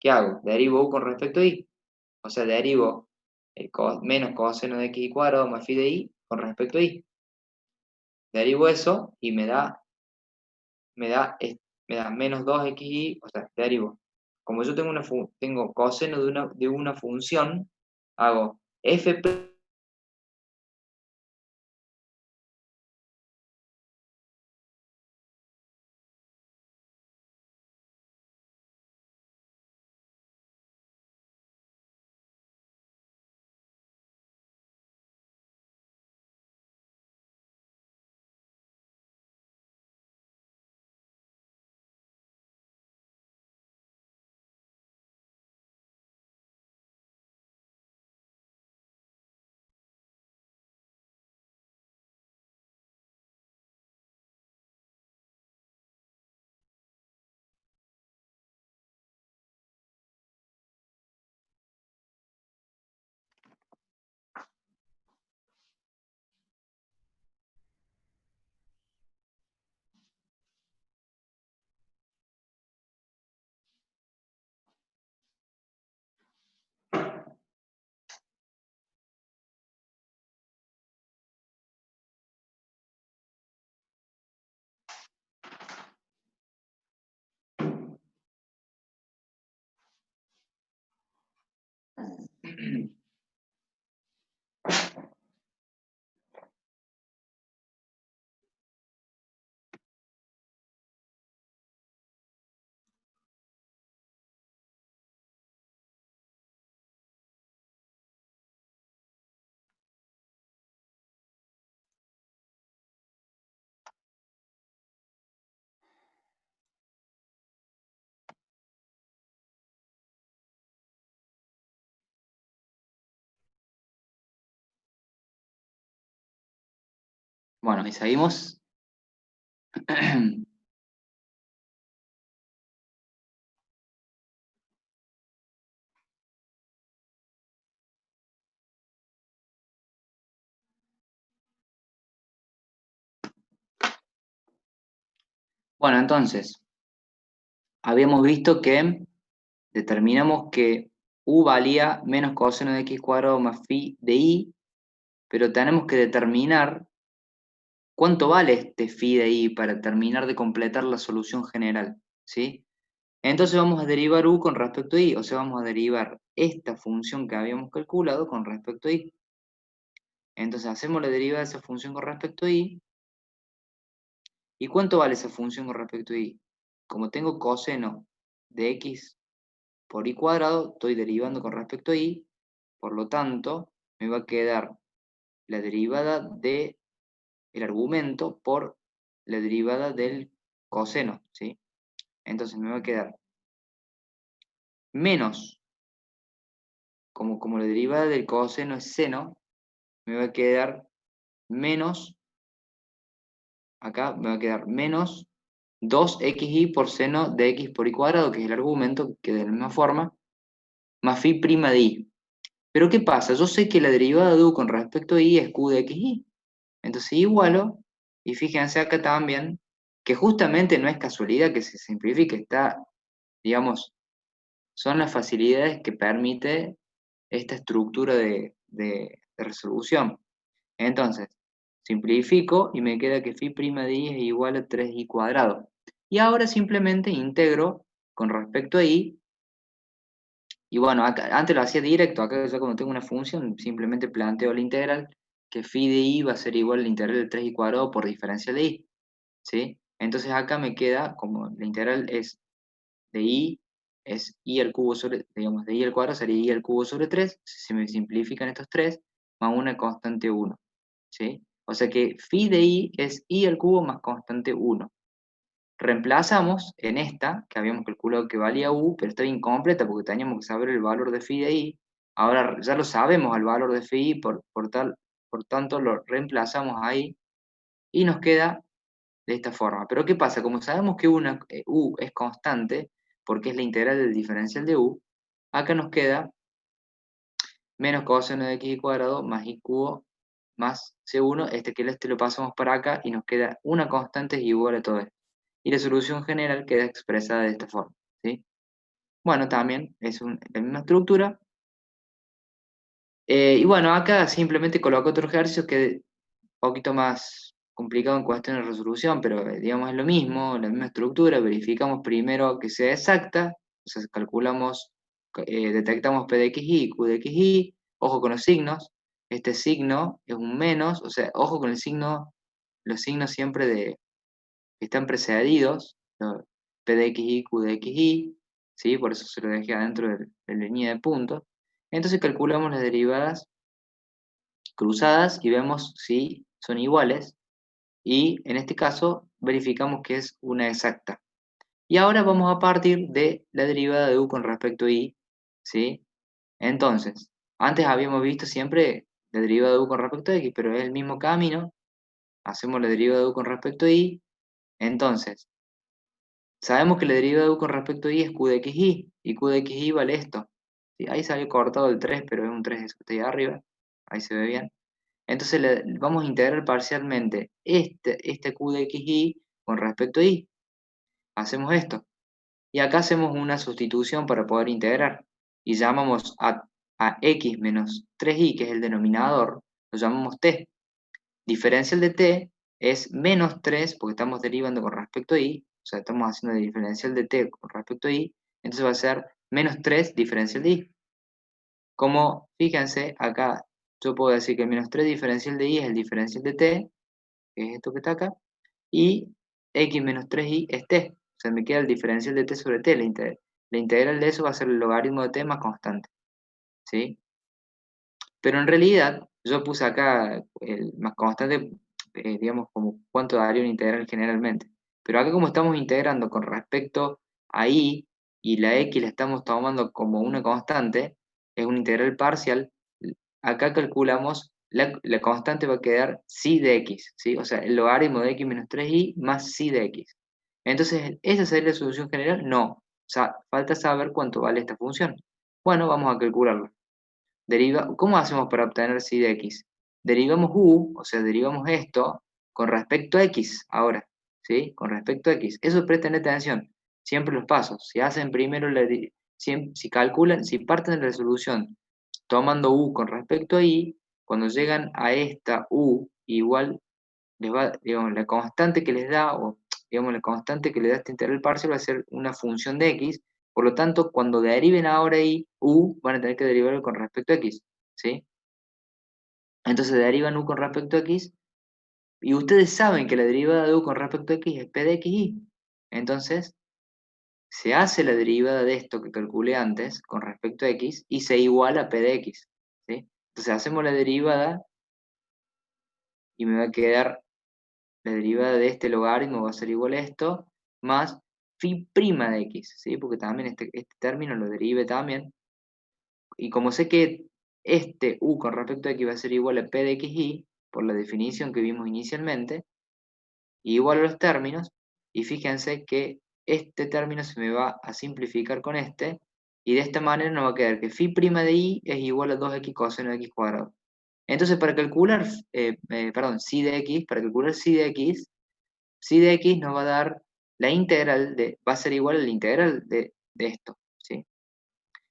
¿Qué hago? Derivo u con respecto a i. O sea, derivo menos coseno de x cuadrado más phi de i con respecto a i. Derivo eso y me da, me da menos 2xy, o sea, derivo. Como yo tengo coseno de una función, hago f Bueno, y seguimos. Bueno, entonces, habíamos visto que determinamos que u valía menos coseno de x cuadrado más phi de i, pero tenemos que determinar cuánto vale este phi de i para terminar de completar la solución general, ¿sí? Entonces vamos a derivar u con respecto a i, o sea, vamos a derivar esta función que habíamos calculado con respecto a i. Entonces hacemos la derivada de esa función con respecto a i. ¿Y cuánto vale esa función con respecto a i? Como tengo coseno de x por i cuadrado, estoy derivando con respecto a i, por lo tanto, me va a quedar la derivada del argumento por la derivada del coseno, ¿sí? Entonces me va a quedar menos, como la derivada del coseno es seno, me va a quedar menos, acá me va a quedar menos 2xi por seno de x por i cuadrado, que es el argumento, que de la misma forma, más phi prima de i. Pero ¿qué pasa? Yo sé que la derivada de u con respecto a i es q de xi. Entonces igualo, y fíjense acá también, que justamente no es casualidad que se simplifique, está, digamos, son las facilidades que permite esta estructura de resolución. Entonces, simplifico y me queda que phi prima de i es igual a 3i cuadrado. Y ahora simplemente integro con respecto a i, y bueno, antes lo hacía directo, acá ya como tengo una función, simplemente planteo la integral, que phi de i va a ser igual a la integral de 3i cuadrado por diferencial de i, ¿sí? Entonces acá me queda, como la integral es de i, es i al cubo sobre, digamos, de i al cuadrado sería i al cubo sobre 3, se me simplifican estos 3, más una constante 1, ¿sí? O sea que phi de i es i al cubo más constante 1. Reemplazamos en esta, que habíamos calculado que valía u, pero estaba incompleta porque teníamos que saber el valor de phi de i. Ahora ya lo sabemos el valor de phi, por tanto lo reemplazamos ahí y nos queda de esta forma. Pero ¿qué pasa? Como sabemos que u es constante, porque es la integral del diferencial de u, acá nos queda menos coseno de x cuadrado más i cubo más c1, este lo pasamos para acá y nos queda una constante igual a todo esto. Y la solución general queda expresada de esta forma, ¿sí? Bueno, también es la misma estructura. Y bueno, acá simplemente coloco otro ejercicio que es un poquito más complicado en cuestión de resolución, pero digamos es lo mismo, la misma estructura. Verificamos primero que sea exacta, o sea, calculamos, detectamos P de xy y Q de xy, ojo con los signos. Este signo es un menos, o sea, ojo con el signo, los signos siempre que están precedidos, ¿no? P de xy, Q de xy, ¿sí? Por eso se lo dejé adentro de la línea de puntos. Entonces calculamos las derivadas cruzadas y vemos si son iguales, y en este caso verificamos que es una exacta. Y ahora vamos a partir de la derivada de u con respecto a i, ¿sí? Entonces, antes habíamos visto siempre la derivada de u con respecto a x, pero es el mismo camino, hacemos la derivada de u con respecto a i, entonces, sabemos que la derivada de u con respecto a i es q de xy, y q de xy vale esto. ¿Sí? Ahí salió cortado el 3, pero es un 3 eso que está ahí arriba, ahí se ve bien. Entonces vamos a integrar parcialmente este q de xy con respecto a i. Hacemos esto. Y acá hacemos una sustitución para poder integrar. Y llamamos a x menos 3i, que es el denominador, lo llamamos t. Diferencial de t es menos 3, porque estamos derivando con respecto a i, o sea, estamos haciendo el diferencial de t con respecto a i, entonces va a ser menos 3 diferencial de i. Como, fíjense, acá yo puedo decir que el menos 3 diferencial de i es el diferencial de t, que es esto que está acá, y x menos 3i es t. O sea, me queda el diferencial de t sobre t, la integral de eso va a ser el logaritmo de t más constante, ¿sí? Pero en realidad, yo puse acá el más constante, digamos, como cuánto daría una integral generalmente. Pero acá como estamos integrando con respecto a i, y la x la estamos tomando como una constante, es una integral parcial, acá calculamos, la constante va a quedar psi de x, ¿sí? O sea, el logaritmo de x menos 3i más psi de x. Entonces, ¿esa sería la solución general? No. O sea, falta saber cuánto vale esta función. Bueno, vamos a calcularlo. ¿Cómo hacemos para obtener psi de x? Derivamos u, o sea, derivamos esto con respecto a x ahora, ¿sí? Con respecto a X. Eso presten atención, siempre los pasos. Si hacen primero, si calculan, si parten de la resolución tomando U con respecto a Y, cuando llegan a esta U, igual les va, digamos, la constante que les da, o digamos, la constante que le da este integral parcial va a ser una función de X, por lo tanto, cuando deriven ahora Y, U, van a tener que derivarlo con respecto a X, ¿sí? Entonces derivan U con respecto a X, y ustedes saben que la derivada de U con respecto a X es P de XY. Entonces, se hace la derivada de esto que calculé antes con respecto a X y se iguala a P de X, ¿sí? Entonces hacemos la derivada y me va a quedar la derivada de este logaritmo va a ser igual a esto, más phi prima de X, ¿sí? Porque también este término lo derive también. Y como sé que este U con respecto a X va a ser igual a P de XY, por la definición que vimos inicialmente, igual a los términos, y fíjense que este término se me va a simplificar con este, y de esta manera nos va a quedar que phi prima de y es igual a 2x coseno de x cuadrado. Entonces, para calcular, perdón, psi de x, para calcular psi de x nos va a dar la integral va a ser igual a la integral de esto, ¿sí?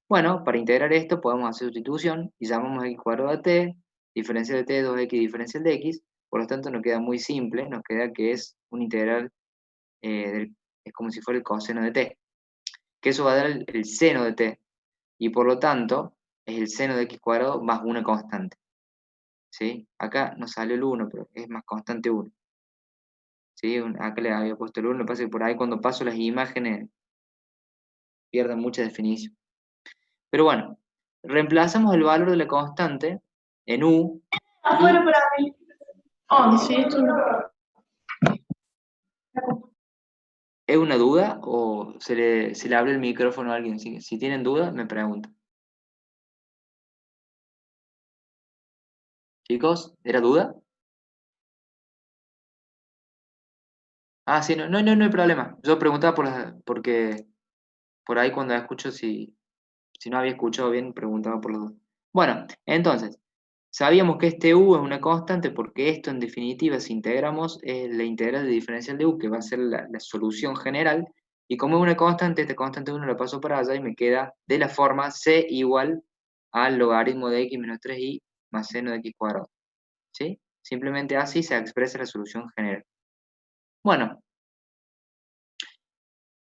Bueno, para integrar esto podemos hacer sustitución y llamamos x cuadrado a t, diferencial de t es 2x diferencial de x, por lo tanto nos queda muy simple, nos queda que es un integral, es como si fuera el coseno de t, que eso va a dar el seno de t, y por lo tanto es el seno de x cuadrado más una constante, ¿sí? Acá nos salió el 1, pero es más constante 1. ¿Sí? Acá le había puesto el 1, lo que pasa es que por ahí cuando paso las imágenes pierden mucha definición. Pero bueno, reemplazamos el valor de la constante en U. Afuera para mí. Oh, sí, esto no. ¿Es una duda o se le abre el micrófono a alguien? Si tienen duda, me preguntan. Chicos, ¿era duda? Ah, sí, no hay problema. Yo preguntaba porque por ahí cuando escucho, si no había escuchado bien, preguntaba por los dos. Bueno, entonces, sabíamos que este U es una constante porque esto en definitiva, si integramos, es la integral de diferencial de U, que va a ser la solución general, y como es una constante, esta constante 1 la paso para allá y me queda de la forma C igual al logaritmo de x menos 3y más seno de x cuadrado. ¿Sí? Simplemente así se expresa la solución general. Bueno,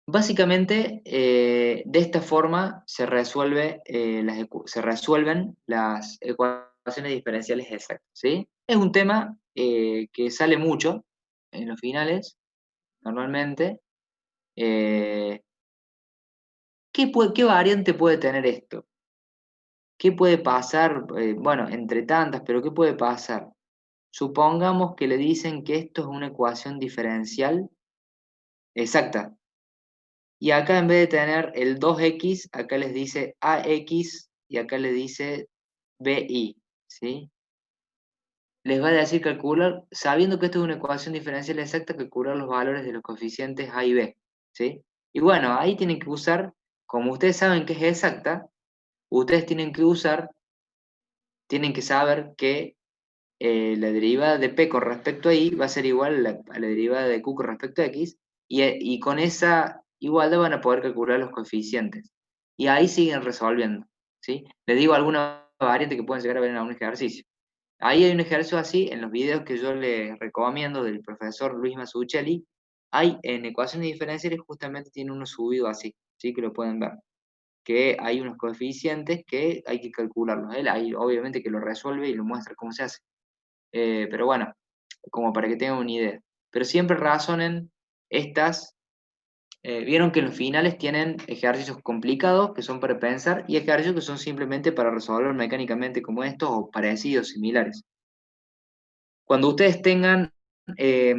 básicamente, de esta forma se resuelven las ecuaciones diferenciales exactas, ¿sí? Es un tema que sale mucho en los finales, normalmente. Eh, ¿qué variante puede tener esto? ¿Qué puede pasar? Bueno, entre tantas, pero ¿qué puede pasar? Supongamos que le dicen que esto es una ecuación diferencial exacta. Y acá en vez de tener el 2x, acá les dice ax y acá les dice bi, ¿sí? Les va a decir calcular, sabiendo que esto es una ecuación diferencial exacta, calcular los valores de los coeficientes a y b, ¿sí? Y bueno, ahí tienen que usar, como ustedes saben que es exacta, ustedes tienen que saber que la derivada de p con respecto a y va a ser igual a la derivada de q con respecto a x, y con esa igualdad van a poder calcular los coeficientes. Y ahí siguen resolviendo, ¿sí? Les digo alguna variante que pueden llegar a ver en algún ejercicio. Ahí hay un ejercicio así, en los videos que yo les recomiendo del profesor Luis Masuccelli, hay en ecuaciones diferenciales justamente tiene uno subido así, ¿sí? Que lo pueden ver, que hay unos coeficientes que hay que calcularlos. Él ahí obviamente que lo resuelve y lo muestra cómo se hace. Pero bueno, como para que tengan una idea. Pero siempre razonen estas. Vieron que los finales tienen ejercicios complicados que son para pensar y ejercicios que son simplemente para resolver mecánicamente como estos o parecidos, similares. Cuando ustedes tengan, eh,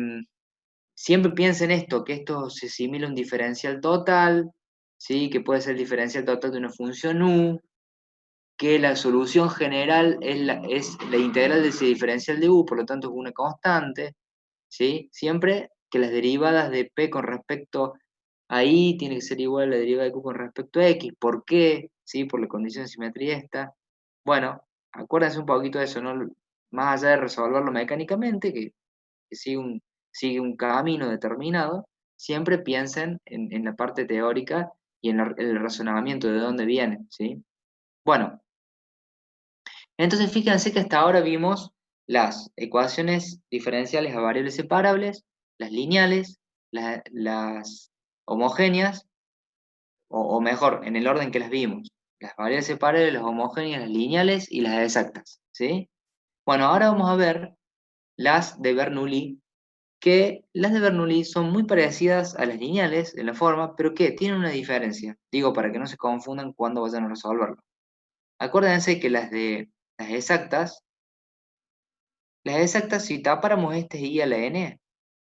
siempre piensen esto, que esto se asimila a un diferencial total, ¿sí? Que puede ser el diferencial total de una función u, que la solución general es la integral de ese diferencial de u, por lo tanto es una constante, ¿sí? Siempre que las derivadas de p con respecto a y tiene que ser igual a la derivada de q con respecto a x. ¿Por qué? ¿Sí? Por la condición de simetría esta. Bueno, acuérdense un poquito de eso, ¿no? Más allá de resolverlo mecánicamente, que sí sigue un camino determinado, siempre piensen en la parte teórica y en el razonamiento de dónde viene, ¿sí? Bueno, entonces fíjense que hasta ahora vimos las ecuaciones diferenciales a variables separables, las lineales, las homogéneas, o mejor, en el orden que las vimos, las variables separables, las homogéneas, las lineales y las exactas, ¿sí? Bueno, ahora vamos a ver las de Bernoulli, que las de Bernoulli son muy parecidas a las lineales en la forma, pero que tienen una diferencia. Digo, para que no se confundan cuando vayan a resolverlo. Acuérdense que las exactas, si tapáramos este i a la n,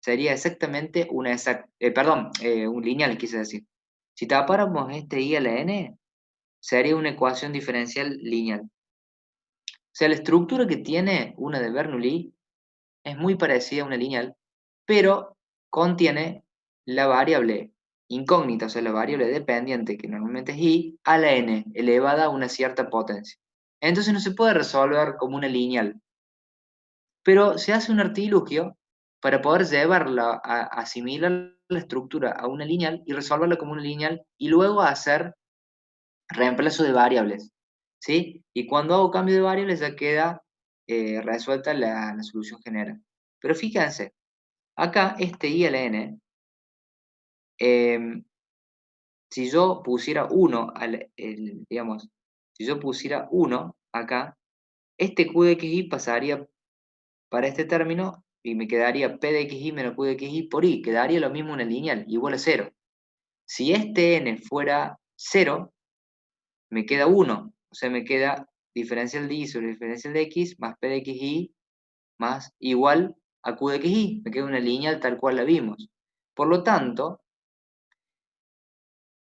sería exactamente una exacta, perdón, un lineal quise decir. Si tapáramos este i a la n, sería una ecuación diferencial lineal. O sea, la estructura que tiene una de Bernoulli es muy parecida a una lineal, pero contiene la variable incógnita, o sea, la variable dependiente, que normalmente es i, a la n, elevada a una cierta potencia. Entonces no se puede resolver como una lineal, pero se hace un artilugio para poder llevarla a asimilar la estructura a una lineal y resolverla como una lineal y luego hacer reemplazo de variables, ¿sí? Y cuando hago cambio de variables ya queda resuelta la solución general. Pero fíjense, acá este i a la n, si yo pusiera 1, digamos, si yo pusiera 1 acá, este q de xy pasaría para este término y me quedaría p de xy menos q de xy por i, quedaría lo mismo una lineal, igual a 0. Si este n fuera 0, me queda 1, o sea, me queda diferencial de y sobre diferencial de x más p de xy más igual a q de xy, me queda una lineal tal cual la vimos. Por lo tanto,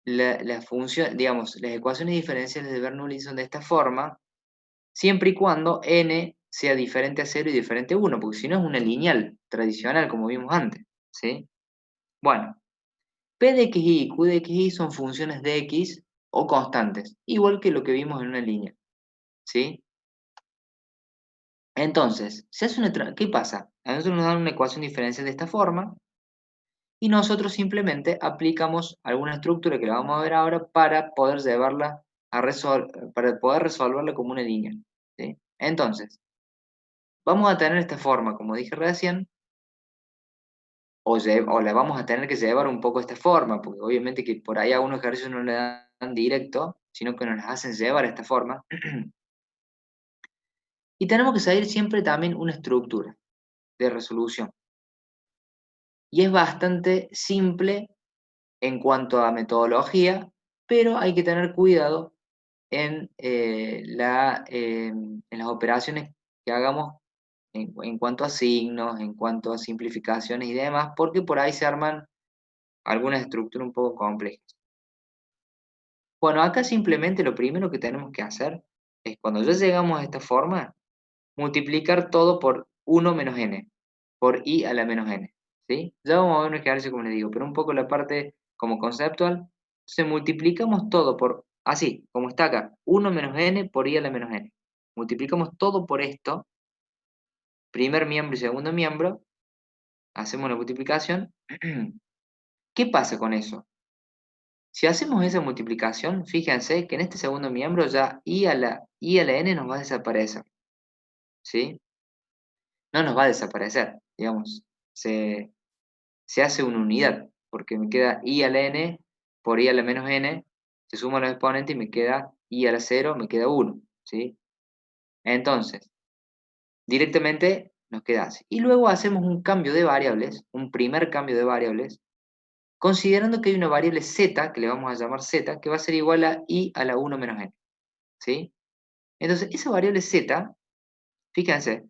la función, digamos, las ecuaciones diferenciales de Bernoulli son de esta forma, siempre y cuando n sea diferente a 0 y diferente a 1, porque si no es una lineal tradicional, como vimos antes, ¿sí? Bueno, p de xy y q de xy son funciones de x o constantes, igual que lo que vimos en una línea, ¿sí? Entonces, ¿qué pasa? A nosotros nos dan una ecuación diferencial de esta forma, y nosotros simplemente aplicamos alguna estructura que la vamos a ver ahora para poder llevarla para poder resolverla como una línea, ¿sí? Entonces, vamos a tener esta forma, como dije recién, o la vamos a tener que llevar un poco a esta forma, porque obviamente que por ahí a unos ejercicios no le dan directo, sino que nos las hacen llevar a esta forma. Y tenemos que seguir siempre también una estructura de resolución. Y es bastante simple en cuanto a metodología, pero hay que tener cuidado en las operaciones que hagamos en cuanto a signos, en cuanto a simplificaciones y demás, porque por ahí se arman algunas estructuras un poco complejas. Bueno, acá simplemente lo primero que tenemos que hacer es, cuando ya llegamos a esta forma, multiplicar todo por 1 menos n, por i a la menos n, ¿sí? Ya vamos a ver un ejercicio como les digo, pero un poco la parte como conceptual. Entonces multiplicamos todo por, así, como está acá, 1 menos n por i a la menos n. Multiplicamos todo por esto, primer miembro y segundo miembro, hacemos la multiplicación. ¿Qué pasa con eso? Si hacemos esa multiplicación, fíjense que en este segundo miembro ya i a la n nos va a desaparecer, ¿sí? No nos va a desaparecer, digamos, se hace una unidad, porque me queda i a la n por i a la menos n, se suman los exponentes y me queda i a la 0, me queda 1, ¿sí? Entonces, directamente nos queda así. Y luego hacemos un cambio de variables, un primer cambio de variables, considerando que hay una variable z, que le vamos a llamar z, que va a ser igual a i a la 1 menos n, ¿sí? Entonces, esa variable z, fíjense,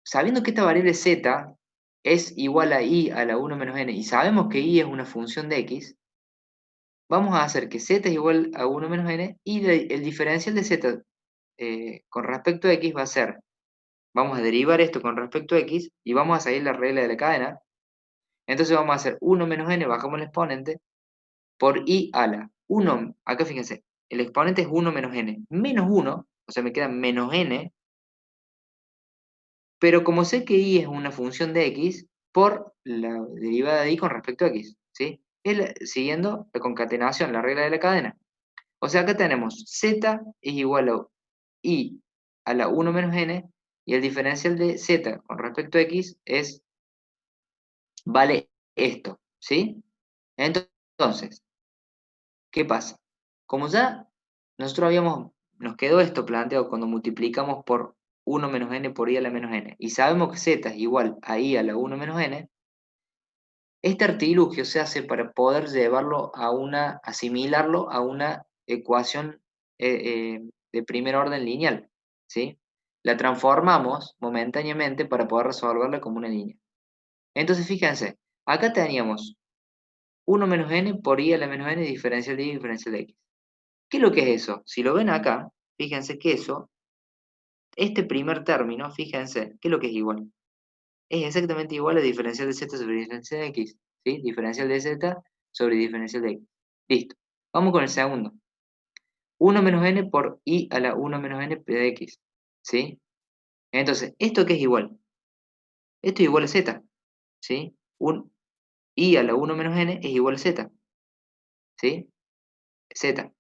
sabiendo que esta variable z es igual a i a la 1 menos n, y sabemos que i es una función de x, vamos a hacer que z es igual a 1 menos n, y el diferencial de z con respecto a x va a ser, vamos a derivar esto con respecto a x, y vamos a seguir la regla de la cadena. Entonces vamos a hacer 1 menos n, bajamos el exponente, por i a la 1, acá fíjense, el exponente es 1 menos n, menos 1, o sea, me queda menos n, pero como sé que y es una función de x, por la derivada de y con respecto a x, ¿sí? Siguiendo la concatenación, la regla de la cadena. O sea, acá tenemos z es igual a y a la 1 menos n, y el diferencial de z con respecto a x vale esto, ¿sí? Entonces, ¿qué pasa? Como ya nos quedó esto planteado cuando multiplicamos por 1 menos n por i a la menos n, y sabemos que z es igual a i a la 1 menos n, este artilugio se hace para poder llevarlo asimilarlo a una ecuación de primer orden lineal, ¿sí? La transformamos momentáneamente para poder resolverla como una línea. Entonces, fíjense, acá teníamos 1 menos n por i a la menos n diferencial de y diferencial de x. ¿Qué es lo que es eso? Si lo ven acá, fíjense que eso, este primer término, fíjense, ¿qué es lo que es igual? Es exactamente igual a diferencial de z sobre diferencial de x, ¿sí? Diferencial de z sobre diferencial de x. Listo. Vamos con el segundo. 1 menos n por i a la 1 menos n de x, ¿sí? Entonces, ¿esto qué es igual? Esto es igual a z, ¿sí? I a la 1 menos n es igual a z, ¿sí? Z.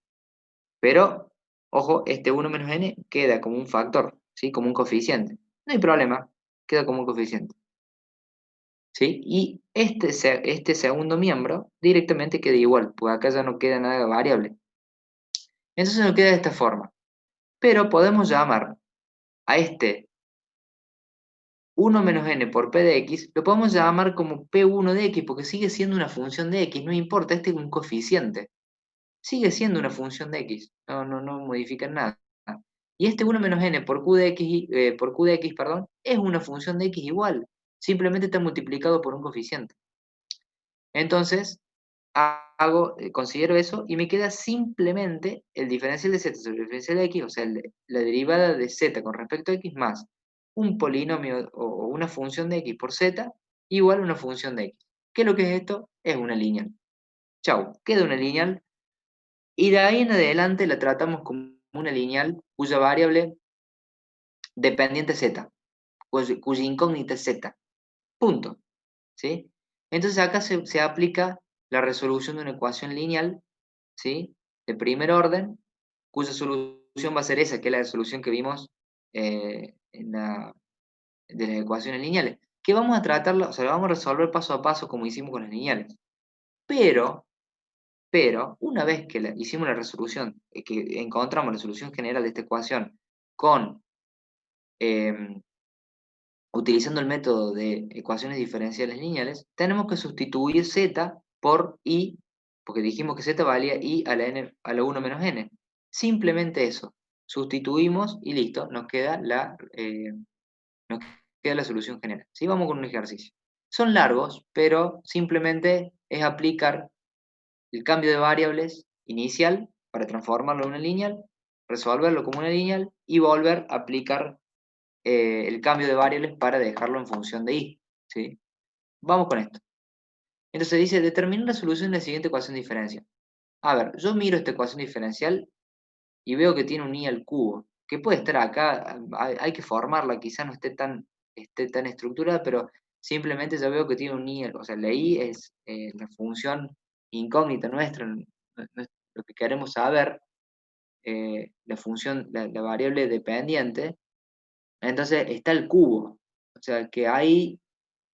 Pero, ojo, este 1 menos n queda como un factor, ¿sí? Como un coeficiente. No hay problema, queda como un coeficiente. ¿Sí? Y este segundo miembro directamente queda igual, porque acá ya no queda nada variable. Entonces nos queda de esta forma. Pero podemos llamar a este 1 menos n por p de x, lo podemos llamar como p1 de x, porque sigue siendo una función de x, no importa, este es un coeficiente. Sigue siendo una función de x, no modifican nada. Y este 1 menos n por q de x, perdón, es una función de x igual, simplemente está multiplicado por un coeficiente. Entonces, considero eso y me queda simplemente el diferencial de z sobre el diferencial de x, o sea, la derivada de z con respecto a x más un polinomio o una función de x por z igual a una función de x. ¿Qué es lo que es esto? Es una lineal. Chau, queda una lineal y de ahí en adelante la tratamos como una lineal cuya variable dependiente es z, cuya incógnita es z. Punto. ¿Sí? Entonces acá se aplica la resolución de una ecuación lineal, ¿sí? De primer orden, cuya solución va a ser esa, que es la solución que vimos de las ecuaciones lineales, que vamos a tratarla, o sea, la vamos a resolver paso a paso como hicimos con las lineales. Pero, una vez que hicimos la resolución, que encontramos la solución general de esta ecuación con utilizando el método de ecuaciones diferenciales lineales, tenemos que sustituir z por i, porque dijimos que z valía i a la, a la 1 menos n. Simplemente eso. Sustituimos y listo, nos queda la solución general. ¿Sí? Vamos con un ejercicio. Son largos, pero simplemente es aplicar el cambio de variables inicial para transformarlo en una lineal, resolverlo como una lineal y volver a aplicar el cambio de variables para dejarlo en función de i. ¿Sí? Vamos con esto. Entonces dice, determina la solución de la siguiente ecuación diferencial. A ver, yo miro esta ecuación diferencial y veo que tiene un i al cubo, que puede estar acá, hay que formarla, quizás no esté tan estructurada, pero simplemente ya veo que tiene un i, o sea, la i es la función incógnita nuestra, lo que queremos saber, la función, la variable dependiente, entonces está el cubo, o sea que ahí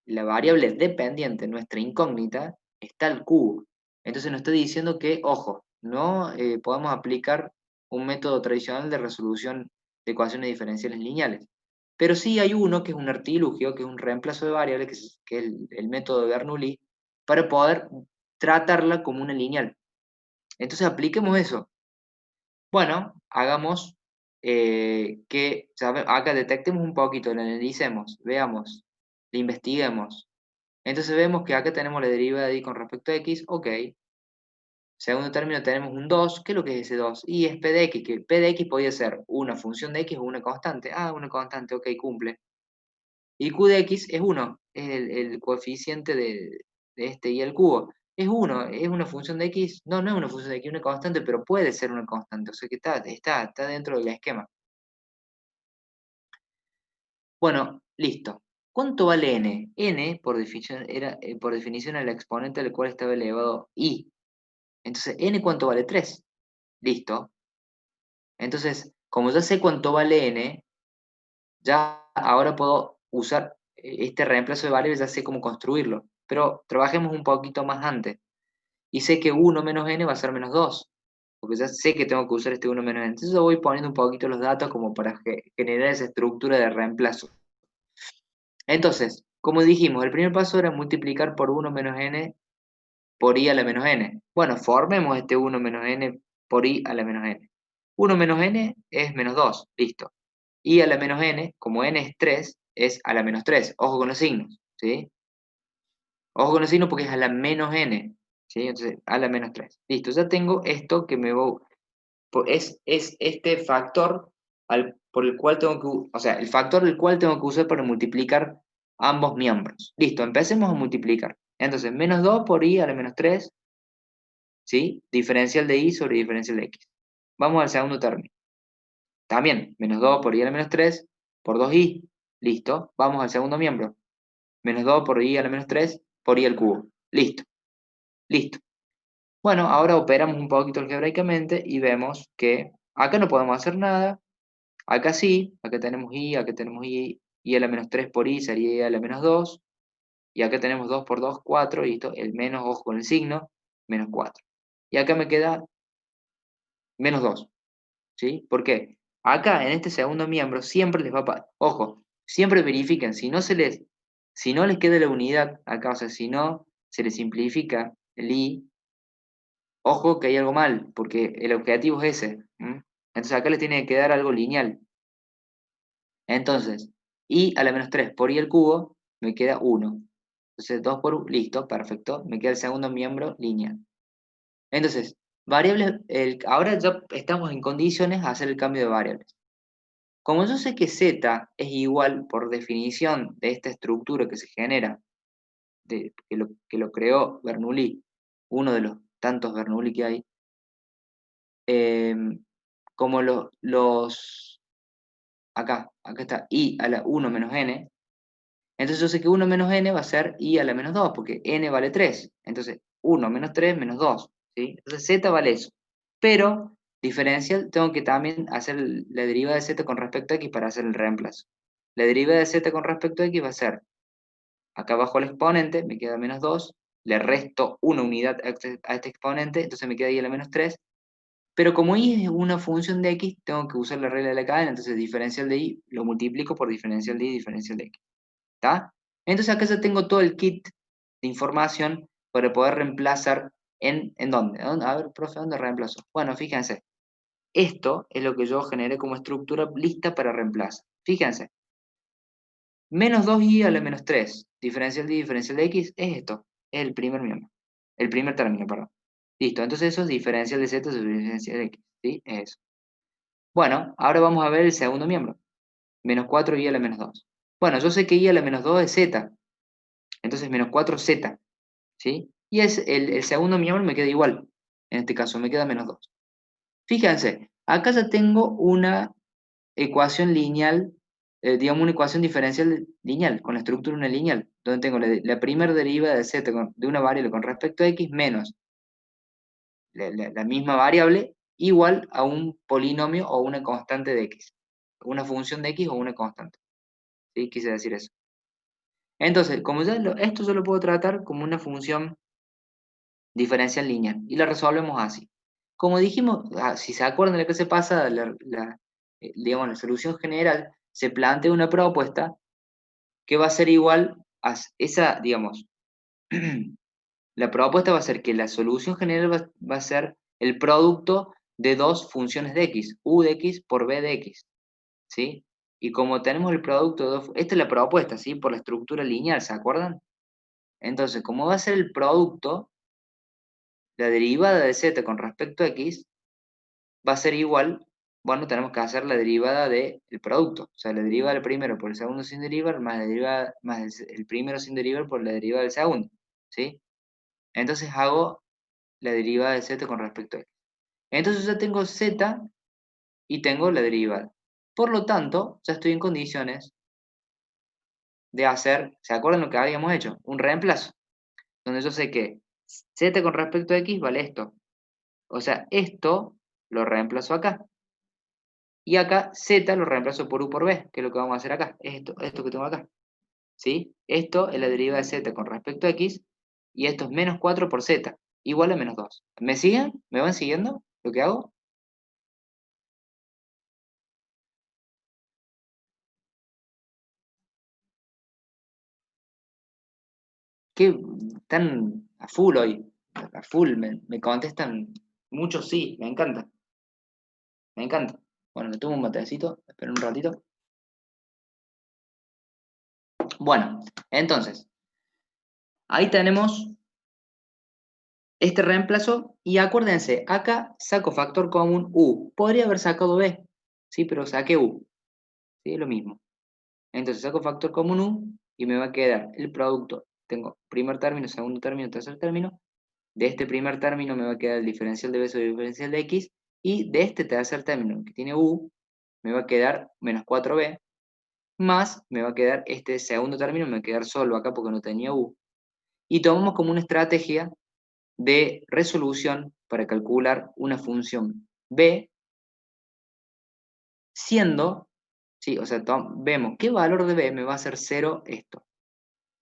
la variable dependiente, nuestra incógnita, está al cubo. Entonces nos está diciendo que, ojo, no podemos aplicar un método tradicional de resolución de ecuaciones diferenciales lineales. Pero sí hay uno que es un artilugio, que es un reemplazo de variable, que es el método de Bernoulli, para poder tratarla como una lineal. Entonces apliquemos eso. Bueno, hagamos acá detectemos un poquito, lo analicemos, veamos, lo investiguemos. Entonces vemos que acá tenemos la derivada de y con respecto a x, ok. Segundo término tenemos un 2, ¿qué es lo que es ese 2? Y es p de x, que p de x podría ser una función de x o una constante. Ah, una constante, ok, cumple. Y q de x es 1, es el coeficiente de este y al cubo. Es 1, es una función de x. No, no es una función de x, es una constante, pero puede ser una constante. O sea que está dentro del esquema. Bueno, Listo. ¿Cuánto vale n? N, por definición, por definición, el exponente al cual estaba elevado i. Entonces, n, ¿cuánto vale? 3. Listo. Entonces, como ya sé cuánto vale n, ya ahora puedo usar este reemplazo de variables, ya sé cómo construirlo. Pero trabajemos un poquito más antes. Y sé que 1 menos n va a ser menos 2. Porque ya sé que tengo que usar este 1 menos n. Entonces yo voy poniendo un poquito los datos como para generar esa estructura de reemplazo. Entonces, como dijimos, el primer paso era multiplicar por 1 menos n por i a la menos n. Bueno, formemos este 1 menos n por i a la menos n. 1 menos n es menos 2, listo. I a la menos n, como n es 3, es a la menos 3. Ojo con los signos, ¿sí? Ojo con los signos porque es a la menos n, ¿sí? Entonces, a la menos 3. Listo, ya tengo esto que me voy... Es este factor por el cual tengo que... O sea, el factor del cual tengo que usar para multiplicar ambos miembros. Listo, empecemos a multiplicar. Entonces, menos 2 por i a la menos 3, ¿sí? Diferencial de i sobre diferencial de x. Vamos al segundo término. También, menos 2 por i a la menos 3 por 2i. Listo. Vamos al segundo miembro. Menos 2 por i a la menos 3 por i al cubo. Listo. Listo. Bueno, ahora operamos un poquito algebraicamente y vemos que acá no podemos hacer nada. Acá sí. Acá tenemos i. I a la menos 3 por i sería i a la menos 2. Y acá tenemos 2 por 2, 4. Listo. El menos, ojo con el signo, menos 4. Y acá me queda menos 2. ¿Sí? ¿Por qué? Acá, en este segundo miembro, siempre les va a pasar, ojo, siempre verifiquen, si no les queda la unidad acá, o sea, si no se les simplifica el i, ojo que hay algo mal, porque el objetivo es ese. Entonces acá les tiene que quedar algo lineal. Entonces, i a la menos 3 por i al cubo, me queda 1. Entonces 2 por 1, listo, perfecto, me queda el segundo miembro lineal. Entonces, variables, ahora ya estamos en condiciones de hacer el cambio de variables. Como yo sé que z es igual, por definición, de esta estructura que se genera, que lo creó Bernoulli, uno de los tantos Bernoulli que hay, como acá está i a la 1 menos n, entonces yo sé que 1 menos n va a ser i a la menos 2, porque n vale 3. Entonces, 1 menos 3 menos 2, ¿sí? Entonces z vale eso. Pero, diferencial, tengo que también hacer la derivada de z con respecto a x para hacer el reemplazo. La derivada de z con respecto a x va a ser, acá abajo el exponente, me queda menos 2, le resto una unidad a este exponente, entonces me queda i a la menos 3, pero como i es una función de x, tengo que usar la regla de la cadena, entonces diferencial de i lo multiplico por diferencial de i diferencial de x. ¿Está? Entonces acá ya tengo todo el kit de información para poder reemplazar ¿en dónde? A ver, profe, ¿dónde reemplazo? Bueno, fíjense, esto es lo que yo generé como estructura lista para reemplazar. Fíjense, menos 2i a la menos 3, diferencial de diferencial de x, es esto, es el primer miembro, el primer término, perdón. Listo, entonces eso es diferencial de z sobre diferencial de x, ¿sí? Es eso. Bueno, ahora vamos a ver el segundo miembro, menos 4i a la menos 2. Bueno, yo sé que i a la menos 2 es z, entonces menos 4z, ¿sí? Y es el segundo miembro me queda igual, en este caso me queda menos 2. Fíjense, acá ya tengo una ecuación lineal, digamos una ecuación diferencial lineal, con la estructura una lineal, donde tengo la primera derivada de z de una variable con respecto a x menos la misma variable igual a un polinomio o una constante de x, una función de x o una constante. ¿Sí? Quise decir eso. Entonces, como ya esto yo lo puedo tratar como una función diferencial lineal y la resolvemos así. Como dijimos, si se acuerdan de la clase pasada, digamos, la solución general se plantea una propuesta que va a ser igual a esa, digamos, la propuesta va a ser que la solución general va a ser el producto de dos funciones de x, u de x por b de x, ¿sí? Y como tenemos el producto de dos, esta es la propuesta, ¿sí? Por la estructura lineal, ¿se acuerdan? Entonces, como va a ser el producto, la derivada de z con respecto a x va a ser igual, bueno, tenemos que hacer la derivada del producto, o sea, la derivada del primero por el segundo sin derivar, más la derivada, más el primero sin derivar por la derivada del segundo, ¿sí? Entonces hago la derivada de z con respecto a x. Entonces ya tengo z y tengo la derivada. Por lo tanto, ya estoy en condiciones de hacer, ¿se acuerdan lo que habíamos hecho? Un reemplazo, donde yo sé que z con respecto a x vale esto. O sea, esto lo reemplazo acá. Y acá z lo reemplazo por u por b, que es lo que vamos a hacer acá. Esto que tengo acá. ¿Sí? Esto es la derivada de z con respecto a x, y esto es menos 4 por z, igual a menos 2. ¿Me siguen? ¿Me van siguiendo lo que hago? ¿Qué tan a full hoy? A full, me contestan muchos sí, me encanta. Me encanta. Bueno, me tomo un matecito, espera un ratito. Bueno, entonces, ahí tenemos este reemplazo, y acuérdense, acá saco factor común u. Podría haber sacado b, sí, pero saqué u. Sí, es lo mismo. Entonces saco factor común u y me va a quedar el producto. Tengo primer término, segundo término, tercer término. De este primer término me va a quedar el diferencial de b sobre el diferencial de x. Y de este tercer término que tiene u, me va a quedar menos 4b. Más me va a quedar este segundo término, me va a quedar solo acá porque no tenía u. Y tomamos como una estrategia de resolución para calcular una función b, siendo, ¿sí? O sea, vemos qué valor de b me va a hacer 0 esto,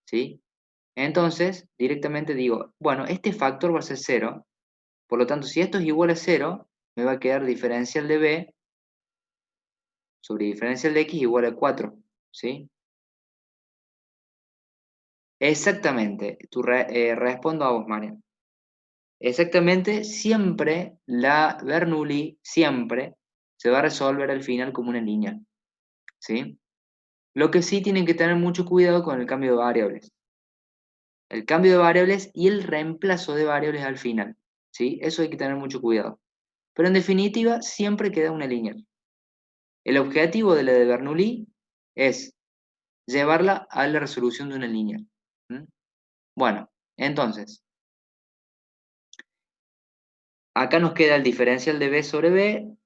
¿sí? Entonces, directamente digo, bueno, este factor va a ser 0, por lo tanto, si esto es igual a 0, me va a quedar diferencial de b sobre diferencial de x igual a 4, ¿sí? Exactamente, respondo a vos, Marian. Exactamente, siempre la Bernoulli, siempre se va a resolver al final como una línea, ¿sí? Lo que sí tienen que tener mucho cuidado con el cambio de variables. El cambio de variables y el reemplazo de variables al final, ¿sí? Eso hay que tener mucho cuidado. Pero en definitiva, siempre queda una línea. El objetivo de la de Bernoulli es llevarla a la resolución de una línea. ¿Mm? Bueno, entonces, acá nos queda el diferencial de b sobre b,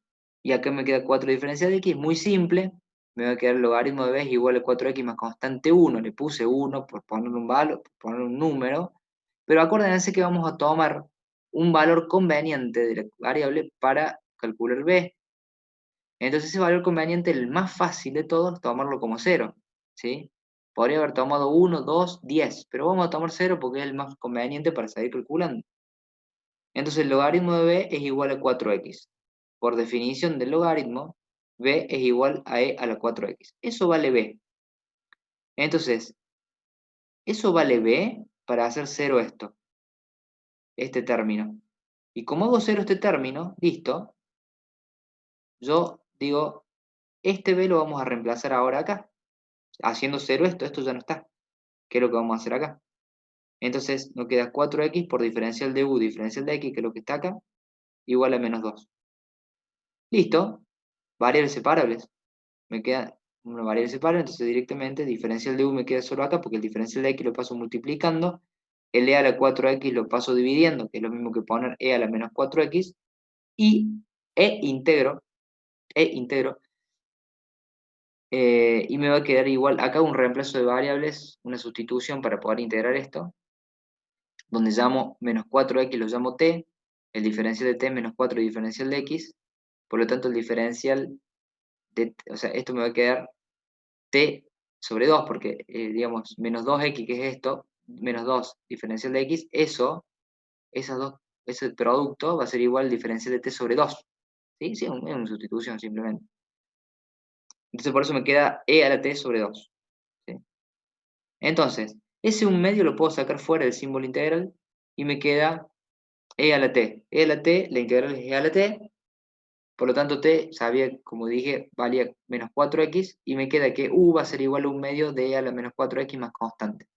y acá me queda 4 diferencial de x, muy simple. Me va a quedar el logaritmo de b es igual a 4x más constante 1, le puse 1 por poner un valor, por poner un número, pero acuérdense que vamos a tomar un valor conveniente de la variable para calcular b. Entonces ese valor conveniente, el más fácil de todos, tomarlo como 0, ¿sí? Podría haber tomado 1, 2, 10, pero vamos a tomar 0 porque es el más conveniente para seguir calculando. Entonces el logaritmo de b es igual a 4x. Por definición del logaritmo, b es igual a e a la 4x. Eso vale b. Entonces, eso vale b para hacer 0 esto, este término. Y como hago 0 este término, listo, yo digo, este b lo vamos a reemplazar ahora acá. Haciendo 0 esto ya no está. ¿Qué es lo que vamos a hacer acá? Entonces nos queda 4x por diferencial de u, diferencial de x, que es lo que está acá, igual a menos 2. Listo, variables separables. Me queda una variable separable, entonces directamente diferencial de u me queda solo acá, porque el diferencial de x lo paso multiplicando, el e a la 4x lo paso dividiendo, que es lo mismo que poner e a la menos 4x, y integro, y me va a quedar igual, acá un reemplazo de variables, una sustitución para poder integrar esto, donde llamo menos 4x, lo llamo t, el diferencial de t menos 4 diferencial de x, por lo tanto el diferencial de, o sea, esto me va a quedar t sobre 2, porque, digamos, menos 2x, que es esto, menos 2 diferencial de x, esas dos, ese producto va a ser igual al diferencial de t sobre 2. ¿Sí? Sí, es una sustitución simplemente. Entonces por eso me queda e a la t sobre 2. ¿Sí? Entonces, ese un medio lo puedo sacar fuera del símbolo integral y me queda e a la t. E a la t, la integral es e a la t, por lo tanto t, sabía, como dije, valía menos 4x, y me queda que u va a ser igual a un medio de e a la menos 4x más constante.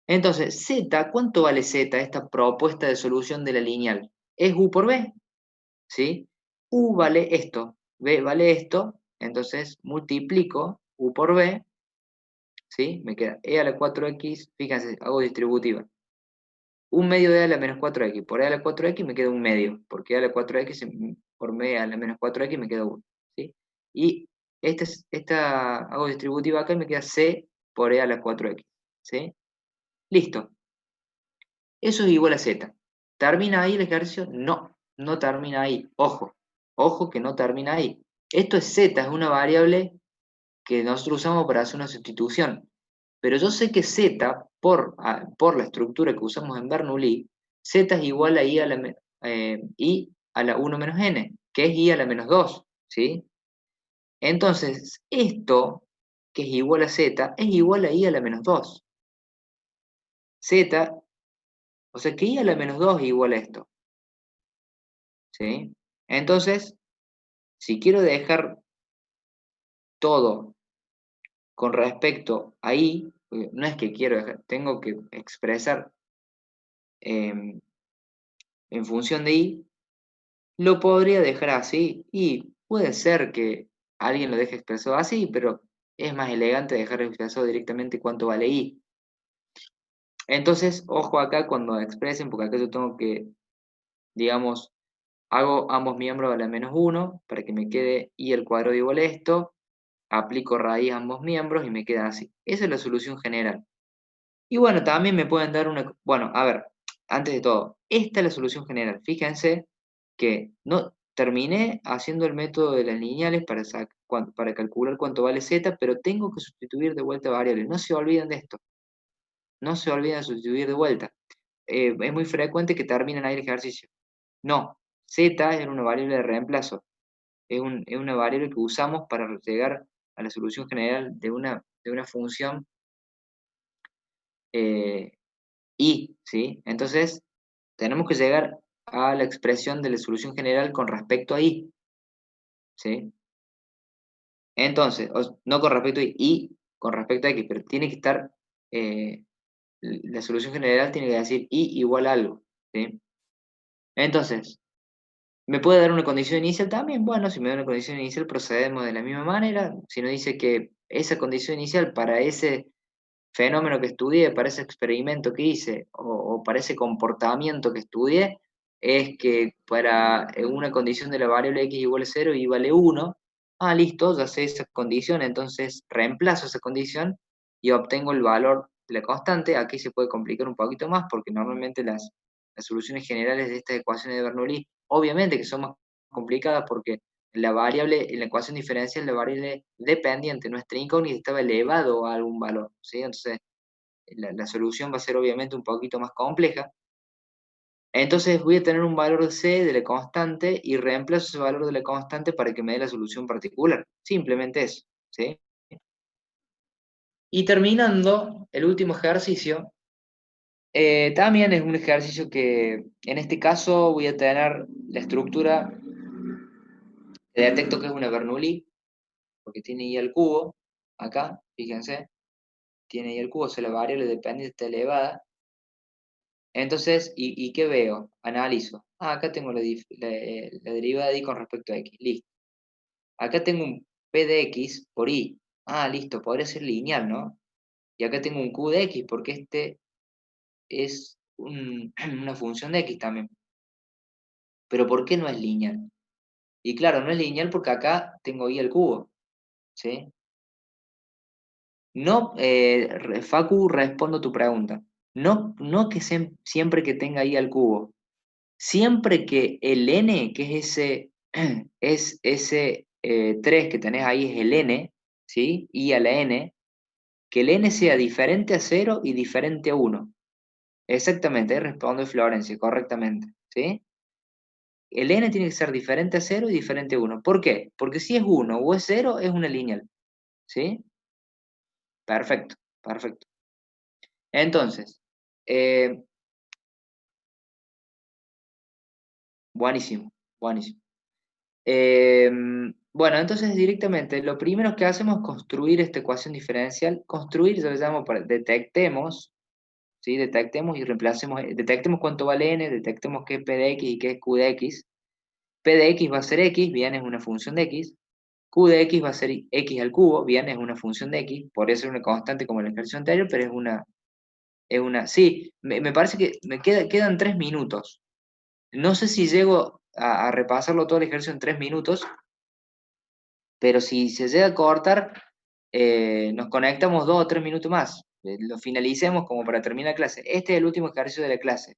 Entonces, z, ¿cuánto vale z, esta propuesta de solución de la lineal? Es u por b, ¿sí? U vale esto, b vale esto, entonces multiplico u por b, ¿sí? Me queda e a la 4x, fíjense, hago distributiva. Un medio de e a la menos 4x, por e a la 4x me queda un medio, porque e a la 4x por b a la menos 4x me queda 1, ¿sí? Y esta hago distributiva acá y me queda c por e a la 4x, ¿sí? Listo. Eso es igual a z. ¿Termina ahí el ejercicio? No, no termina ahí. Ojo, ojo que no termina ahí. Esto es z, es una variable que nosotros usamos para hacer una sustitución. Pero yo sé que z, por la estructura que usamos en Bernoulli, z es igual a i a la 1 menos n, que es i a la menos 2, ¿sí? Entonces, esto, que es igual a z, es igual a i a la menos 2. Z, o sea que i a la menos 2 es igual a esto, ¿sí? Entonces, si quiero dejar todo con respecto a i, no es que quiero dejar, tengo que expresar en función de i, lo podría dejar así, y puede ser que alguien lo deje expresado así, pero es más elegante dejar expresado directamente cuánto vale i. Entonces, ojo acá cuando expresen, porque acá yo tengo que, digamos, hago ambos miembros a la menos 1 para que me quede i al cuadrado igual a esto, aplico raíz a ambos miembros y me queda así. Esa es la solución general. Y bueno, también me pueden dar una... Bueno, a ver, antes de todo, esta es la solución general. Fíjense que no terminé haciendo el método de las lineales para calcular cuánto vale z, pero tengo que sustituir de vuelta variables. No se olviden de esto. No se olviden de sustituir de vuelta. Es muy frecuente que terminen ahí el ejercicio. No, z es una variable de reemplazo. Es una variable que usamos para llegar a la solución general de una función y, ¿sí? Entonces, tenemos que llegar a la expresión de la solución general con respecto a i, ¿sí? Entonces, no con respecto a y con respecto a x, pero tiene que estar, la solución general tiene que decir i igual a algo, ¿sí? Entonces, ¿me puede dar una condición inicial también? Bueno, si me da una condición inicial procedemos de la misma manera. Si nos dice que esa condición inicial para ese fenómeno que estudié, para ese experimento que hice o para ese comportamiento que estudié, es que para una condición de la variable x igual a 0 y vale 1, listo, ya sé esa condición, entonces reemplazo esa condición y obtengo el valor de la constante. Aquí se puede complicar un poquito más porque normalmente las soluciones generales de estas ecuaciones de Bernoulli, obviamente que son más complicadas porque la variable, en la ecuación diferencial, la variable dependiente, nuestra incógnita estaba elevado a algún valor, ¿sí? Entonces, la solución va a ser obviamente un poquito más compleja. Entonces voy a tener un valor de c de la constante y reemplazo ese valor de la constante para que me dé la solución particular. Simplemente eso, ¿sí? Y terminando, el último ejercicio, también es un ejercicio que en este caso voy a tener la estructura, detecto que es una Bernoulli, porque tiene i al cubo, acá, fíjense, tiene i al cubo, o sea, la variable dependiente está elevada. Entonces, ¿y qué veo? Analizo. Acá tengo la derivada de i con respecto a x, listo. Acá tengo un p de x por i. Listo, podría ser lineal, ¿no? Y acá tengo un q de x, porque este es una función de x también. Pero ¿por qué no es lineal? Y claro, no es lineal porque acá tengo i al cubo, ¿sí? No, Facu, respondo tu pregunta. No, no que siempre que tenga i al cubo. Siempre que el n, que es ese 3 que tenés ahí, es el n, ¿sí? I a la n, que el n sea diferente a 0 y diferente a 1. Exactamente, ahí responde Florencia, correctamente, ¿sí? El n tiene que ser diferente a 0 y diferente a 1. ¿Por qué? Porque si es 1 o es 0, es una lineal, ¿sí? Perfecto, perfecto. Entonces, eh, buenísimo, buenísimo. Bueno, entonces directamente lo primero que hacemos es construir esta ecuación diferencial. Construir, yo le llamo para detectemos, ¿sí? Detectemos y reemplacemos, detectemos cuánto vale n, detectemos qué es p de x y qué es q de x. P de x va a ser x, bien, es una función de x. Q de x va a ser x al cubo, bien, es una función de x. Por eso es una constante como en el ejercicio anterior, pero sí, me parece que quedan 3 minutos. No sé si llego a repasarlo todo el ejercicio en 3 minutos, pero si se llega a cortar, nos conectamos 2 o 3 minutos más, lo finalicemos como para terminar la clase. Este es el último ejercicio de la clase,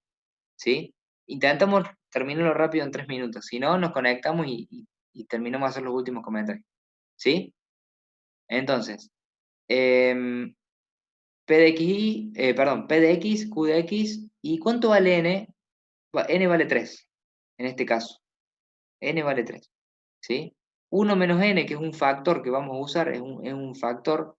¿sí? Intentamos terminarlo rápido en 3 minutos, si no, nos conectamos y terminamos de hacer los últimos comentarios, ¿sí? Entonces, P de X, perdón, P de X, Q de X, ¿y cuánto vale N? N vale 3, en este caso. N vale 3, ¿sí? 1 menos N, que es un factor que vamos a usar, es un factor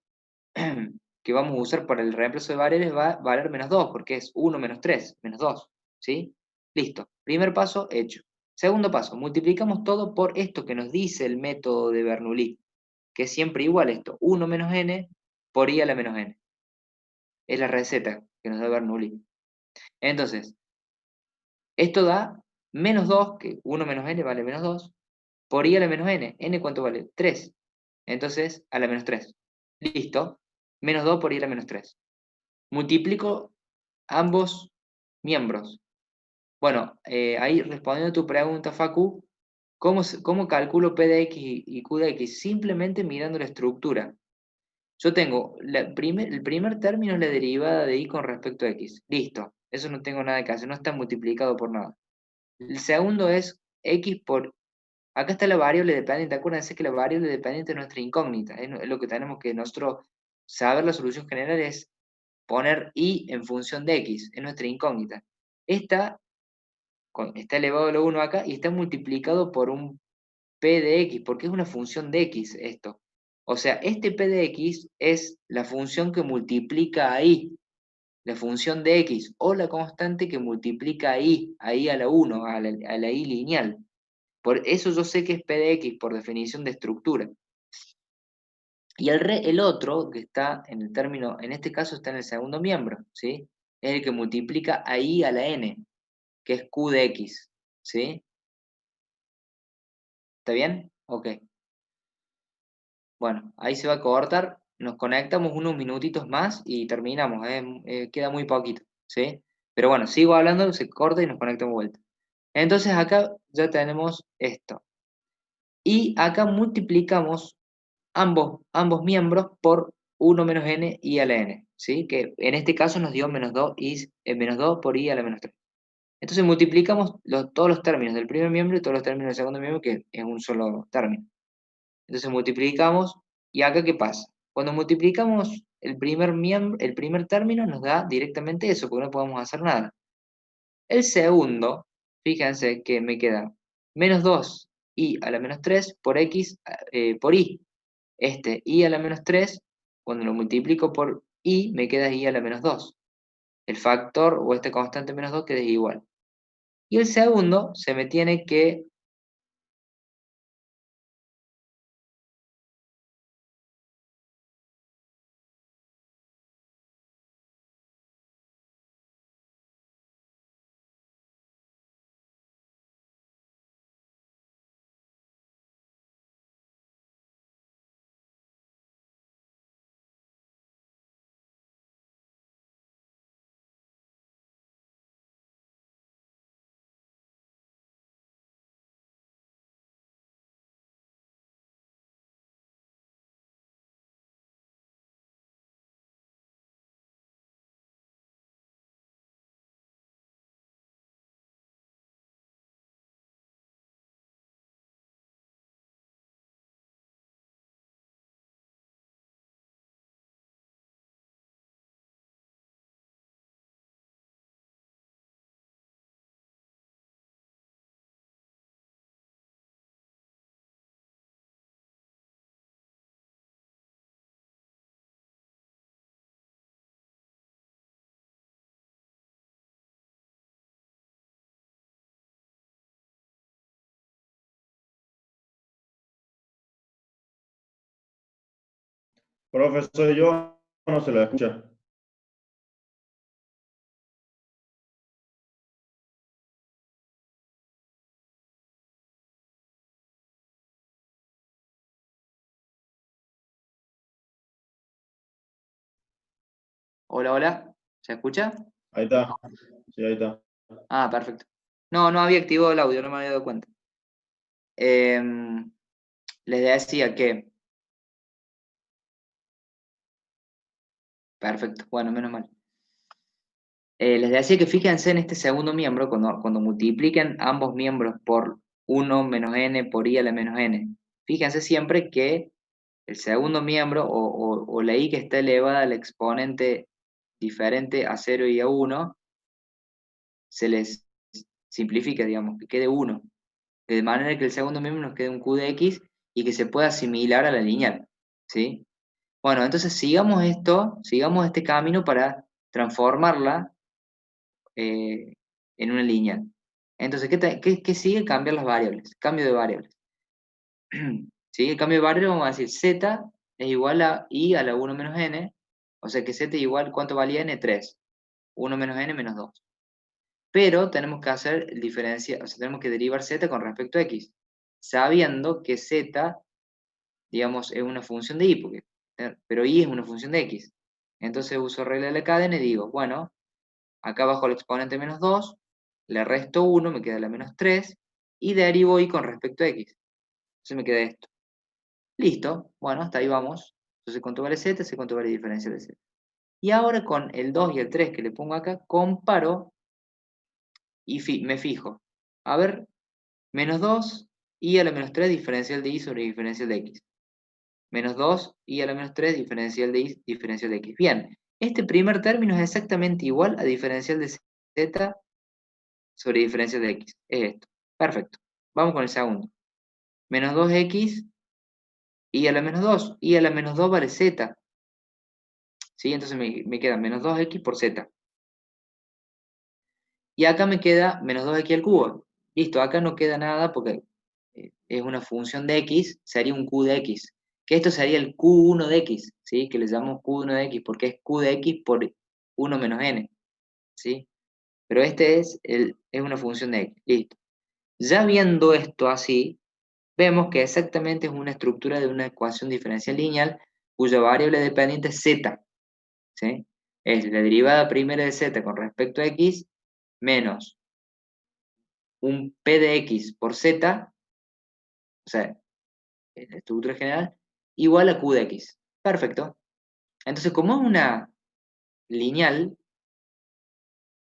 que vamos a usar para el reemplazo de variables, va a valer menos 2, porque es 1 menos 3, menos 2, ¿sí? Listo. Primer paso, hecho. Segundo paso, multiplicamos todo por esto que nos dice el método de Bernoulli, que es siempre igual esto, 1 menos N por I a la menos N. Es la receta que nos da Bernoulli. Entonces, esto da menos 2, que 1 menos N vale menos 2, por I a la menos N. ¿N cuánto vale? 3. Entonces, a la menos 3. Listo. Menos 2 por I a la menos 3. Multiplico ambos miembros. Bueno, ahí respondiendo a tu pregunta, Facu, ¿cómo calculo P de X y Q de X? Simplemente mirando la estructura. Yo tengo el primer término es la derivada de Y con respecto a X. Listo. Eso no tengo nada que hacer, no está multiplicado por nada. El segundo es X por... Acá está la variable dependiente. Acuérdense que la variable dependiente es nuestra incógnita. Es lo que tenemos que nosotros saber. La solución general es poner Y en función de X. Es nuestra incógnita. Esta está elevado a lo 1 acá y está multiplicado por un P de X, porque es una función de X esto. O sea, este P de X es la función que multiplica a Y, la función de X, o la constante que multiplica a Y a la 1, a la Y lineal. Por eso yo sé que es P de X, por definición de estructura. Y el otro, que está en el término, en este caso está en el segundo miembro, ¿sí? Es el que multiplica a Y a la N, que es Q de X, ¿sí? ¿Está bien? Ok. Bueno, ahí se va a cortar, nos conectamos unos minutitos más y terminamos, queda muy poquito, ¿sí? Pero bueno, sigo hablando, se corta y nos conectamos de vuelta. Entonces acá ya tenemos esto. Y acá multiplicamos ambos miembros por 1 menos n y a la n, ¿sí? Que en este caso nos dio menos 2, menos 2 por i a la menos 3. Entonces multiplicamos todos los términos del primer miembro y todos los términos del segundo miembro, que es un solo término. Entonces multiplicamos, ¿y acá qué pasa? Cuando multiplicamos el primer término nos da directamente eso, porque no podemos hacer nada. El segundo, fíjense que me queda menos 2 i a la menos 3 por x por i. Este i a la menos 3, cuando lo multiplico por i, me queda i a la menos 2. El factor o este constante menos 2 queda igual. Y el segundo se me tiene que... Profesor, yo no se la escucha. Hola, hola, ¿se escucha? Ahí está. Sí, ahí está. Ah, perfecto. No, no había activado el audio, no me había dado cuenta. Les decía que Perfecto, bueno, menos mal. Les decía que fíjense en este segundo miembro, cuando multipliquen ambos miembros por 1 menos n por i a la menos n. Fíjense siempre que el segundo miembro o la i que está elevada al exponente diferente a 0 y a 1, se les simplifica, digamos, que quede 1. De manera que el segundo miembro nos quede un q de x y que se pueda asimilar a la lineal, ¿sí? Bueno, entonces sigamos este camino para transformarla en una lineal. Entonces, ¿qué sigue? Cambiar las variables, cambio de variables. ¿Sí? El cambio de variables vamos a decir z es igual a i a la 1 menos n, o sea que z es igual, ¿cuánto valía n? 3. 1 menos n menos 2. Pero tenemos que hacer diferencia, o sea, tenemos que derivar z con respecto a x, sabiendo que z, digamos, es una función de y, pero y es una función de x. Entonces uso regla de la cadena y digo, bueno, acá bajo el exponente menos 2, le resto 1, me queda la menos 3, y derivo y con respecto a x. Entonces me queda esto. Listo, bueno, hasta ahí vamos. Entonces, ¿cuánto vale z? Sé cuánto vale diferencia de z. Y ahora con el 2 y el 3 que le pongo acá, comparo y me fijo. A ver, menos 2 y a la menos 3 diferencial de y sobre diferencial de x. Menos 2 y a la menos 3 diferencial de y diferencial de x. Bien, este primer término es exactamente igual a diferencial de z sobre diferencia de x. Es esto. Perfecto. Vamos con el segundo. Menos 2x y a la menos 2. Y a la menos 2 vale z. ¿Sí? Entonces me queda menos 2x por z. Y acá me queda menos 2x al cubo. Listo, acá no queda nada porque es una función de x, sería un q de x. Que esto sería el q1 de x, ¿sí? Que le llamamos q1 de x porque es q de x por 1 menos n. ¿Sí? Pero este es una función de x. Listo. Ya viendo esto así, vemos que exactamente es una estructura de una ecuación diferencial lineal cuya variable dependiente es z. ¿Sí? Es la derivada primera de z con respecto a x menos un p de x por z, o sea, la estructura general, igual a q de x. Perfecto. Entonces, como es una lineal,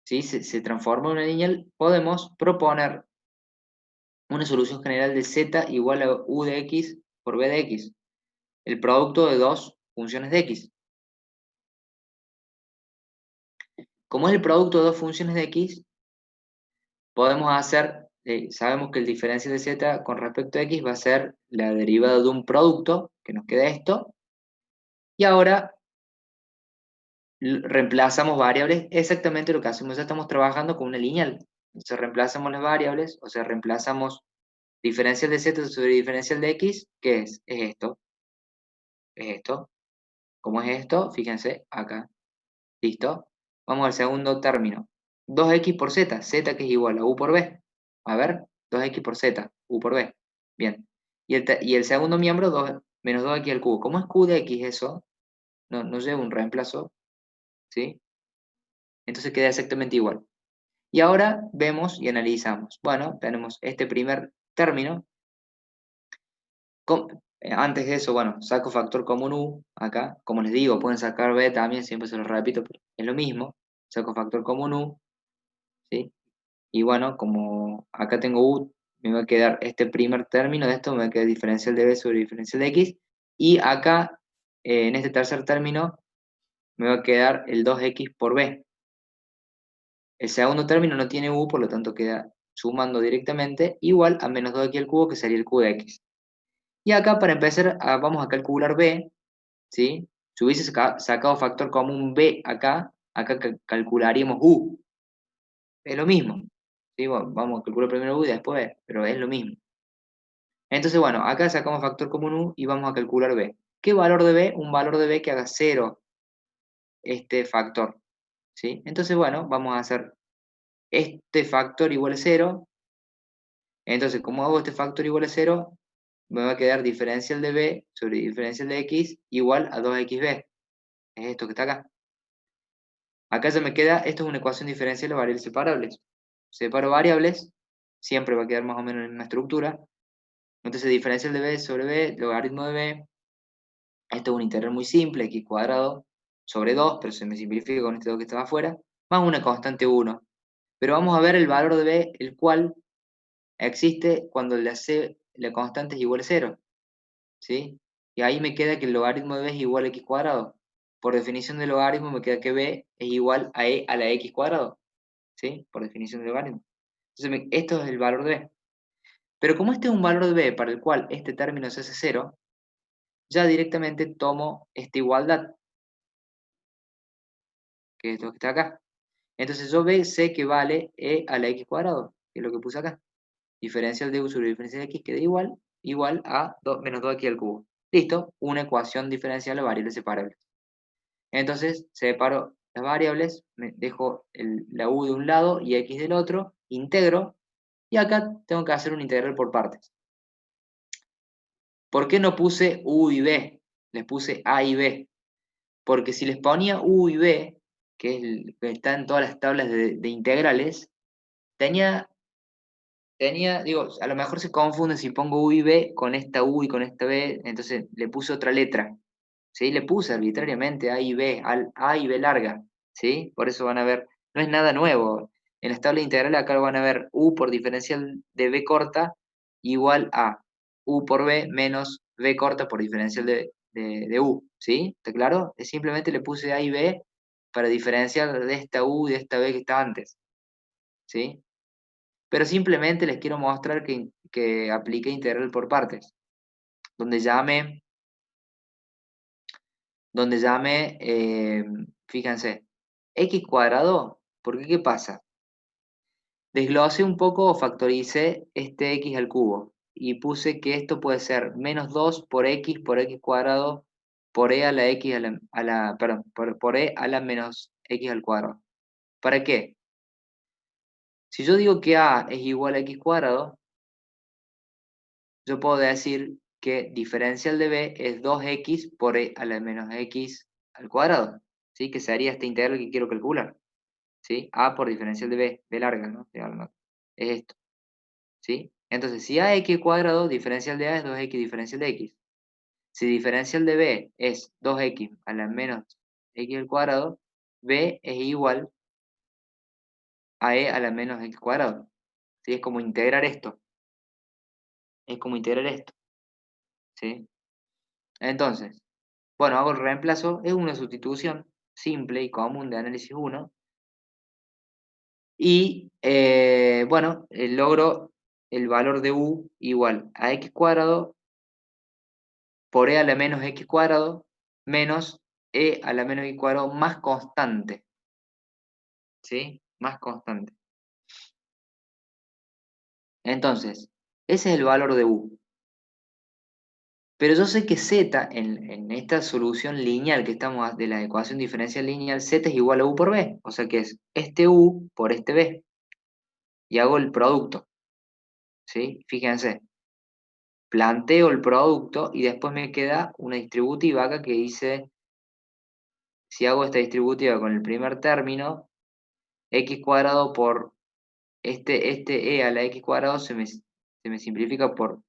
¿sí? Se transforma en una lineal, podemos proponer una solución general de z igual a u de x por b de x, el producto de dos funciones de x. Como es el producto de dos funciones de x, podemos hacer, sabemos que el diferencial de z con respecto a x va a ser la derivada de un producto, que nos queda esto, y ahora reemplazamos variables, exactamente lo que hacemos, ya estamos trabajando con una lineal. Entonces reemplazamos las variables, o sea, reemplazamos diferencial de z sobre diferencial de x, ¿qué es? Es esto, es esto. ¿Cómo es esto? Fíjense, acá. ¿Listo? Vamos al segundo término. 2x por z, z que es igual a u por b. A ver, 2x por z, u por b. Bien. Y el segundo miembro, menos 2x al cubo. ¿Cómo es q de x eso? No lleva un reemplazo, ¿sí? Entonces queda exactamente igual. Y ahora vemos y analizamos. Bueno, tenemos este primer término. Antes de eso, bueno, saco factor común u acá. Como les digo, pueden sacar b también, siempre se los repito, pero es lo mismo. Saco factor común u, ¿sí? Y bueno, como acá tengo u, me va a quedar este primer término de esto, me va a quedar diferencial de b sobre diferencial de x. Y acá, en este tercer término, me va a quedar el 2x por b. El segundo término no tiene u, por lo tanto queda sumando directamente, igual a menos 2x al cubo, que sería el q de x. Y acá, para empezar, vamos a calcular b, ¿sí? Si hubiese sacado factor común b acá, calcularíamos u. Es lo mismo. ¿Sí? Bueno, vamos a calcular primero u y después b, pero es lo mismo. Entonces, bueno, acá sacamos factor común u y vamos a calcular b. ¿Qué valor de b? Un valor de b que haga 0 este factor. ¿Sí? Entonces, bueno, vamos a hacer este factor igual a 0. Entonces, como hago este factor igual a 0, me va a quedar diferencial de b sobre diferencial de x igual a 2xb. Es esto que está acá. Acá ya me queda, esto es una ecuación diferencial de variables separables. Separo variables, siempre va a quedar más o menos en la misma estructura. Entonces, diferencial de b sobre b, logaritmo de b. Esto es un integral muy simple, x cuadrado sobre 2, pero se me simplifica con este 2 que estaba afuera, más una constante 1. Pero vamos a ver el valor de b, el cual existe cuando la constante es igual a 0, ¿sí? Y ahí me queda que el logaritmo de b es igual a x cuadrado. Por definición de logaritmo me queda que b es igual a e a la x cuadrado, ¿sí? Por definición de logaritmo. Entonces esto es el valor de b. Pero como este es un valor de b para el cual este término se hace 0, ya directamente tomo esta igualdad, que es esto que está acá. Entonces yo b sé que vale e a la x cuadrado, que es lo que puse acá. Diferencial de u sobre diferencial de x queda igual a menos 2x al cubo. Listo, una ecuación diferencial de variables separables. Entonces separo las variables, me dejo la u de un lado y x del otro, integro, y acá tengo que hacer un integral por partes. ¿Por qué no puse u y b? Les puse a y b. Porque si les ponía u y b, que está en todas las tablas de integrales, digo, a lo mejor se confunde si pongo u y b con esta u y con esta b, entonces le puse otra letra, ¿sí? Le puse arbitrariamente a y b, al a y b larga, ¿sí? Por eso van a ver, no es nada nuevo. En las tablas integrales acá van a ver u por diferencial de b corta igual a u por b menos b corta por diferencial de u, ¿sí? ¿Está claro? Simplemente le puse a y b para diferenciar de esta u y de esta b que está antes, ¿sí? Pero simplemente les quiero mostrar que apliqué integral por partes, donde llame, fíjense, x cuadrado, porque ¿qué pasa? Desglosé un poco o factoricé este x al cubo, y puse que esto puede ser menos 2 por x cuadrado por e a la x perdón, por e a la menos x al cuadrado. ¿Para qué? Si yo digo que a es igual a x cuadrado, yo puedo decir que diferencial de b es 2x por e a la menos x al cuadrado, ¿sí? Que sería este integral que quiero calcular, ¿sí? A por diferencial de b larga, ¿no? Es esto, ¿sí? Entonces, si a es x cuadrado, diferencial de a es 2x diferencial de x. Si diferencial de b es 2x a la menos x al cuadrado, b es igual a e a la menos x cuadrado, ¿sí? Es como integrar esto, ¿sí? Entonces, bueno, hago el reemplazo, es una sustitución simple y común de análisis 1, y bueno, logro el valor de u igual a x cuadrado por e a la menos x cuadrado menos e a la menos x cuadrado más constante, ¿sí? Más constante. Entonces, ese es el valor de u. Pero yo sé que z, en esta solución lineal que estamos de la ecuación diferencial lineal, z es igual a u por b. O sea que es este u por este b. Y hago el producto, ¿sí? Fíjense, planteo el producto y después me queda una distributiva acá que dice, si hago esta distributiva con el primer término, x cuadrado por este e a la x cuadrado se me simplifica por,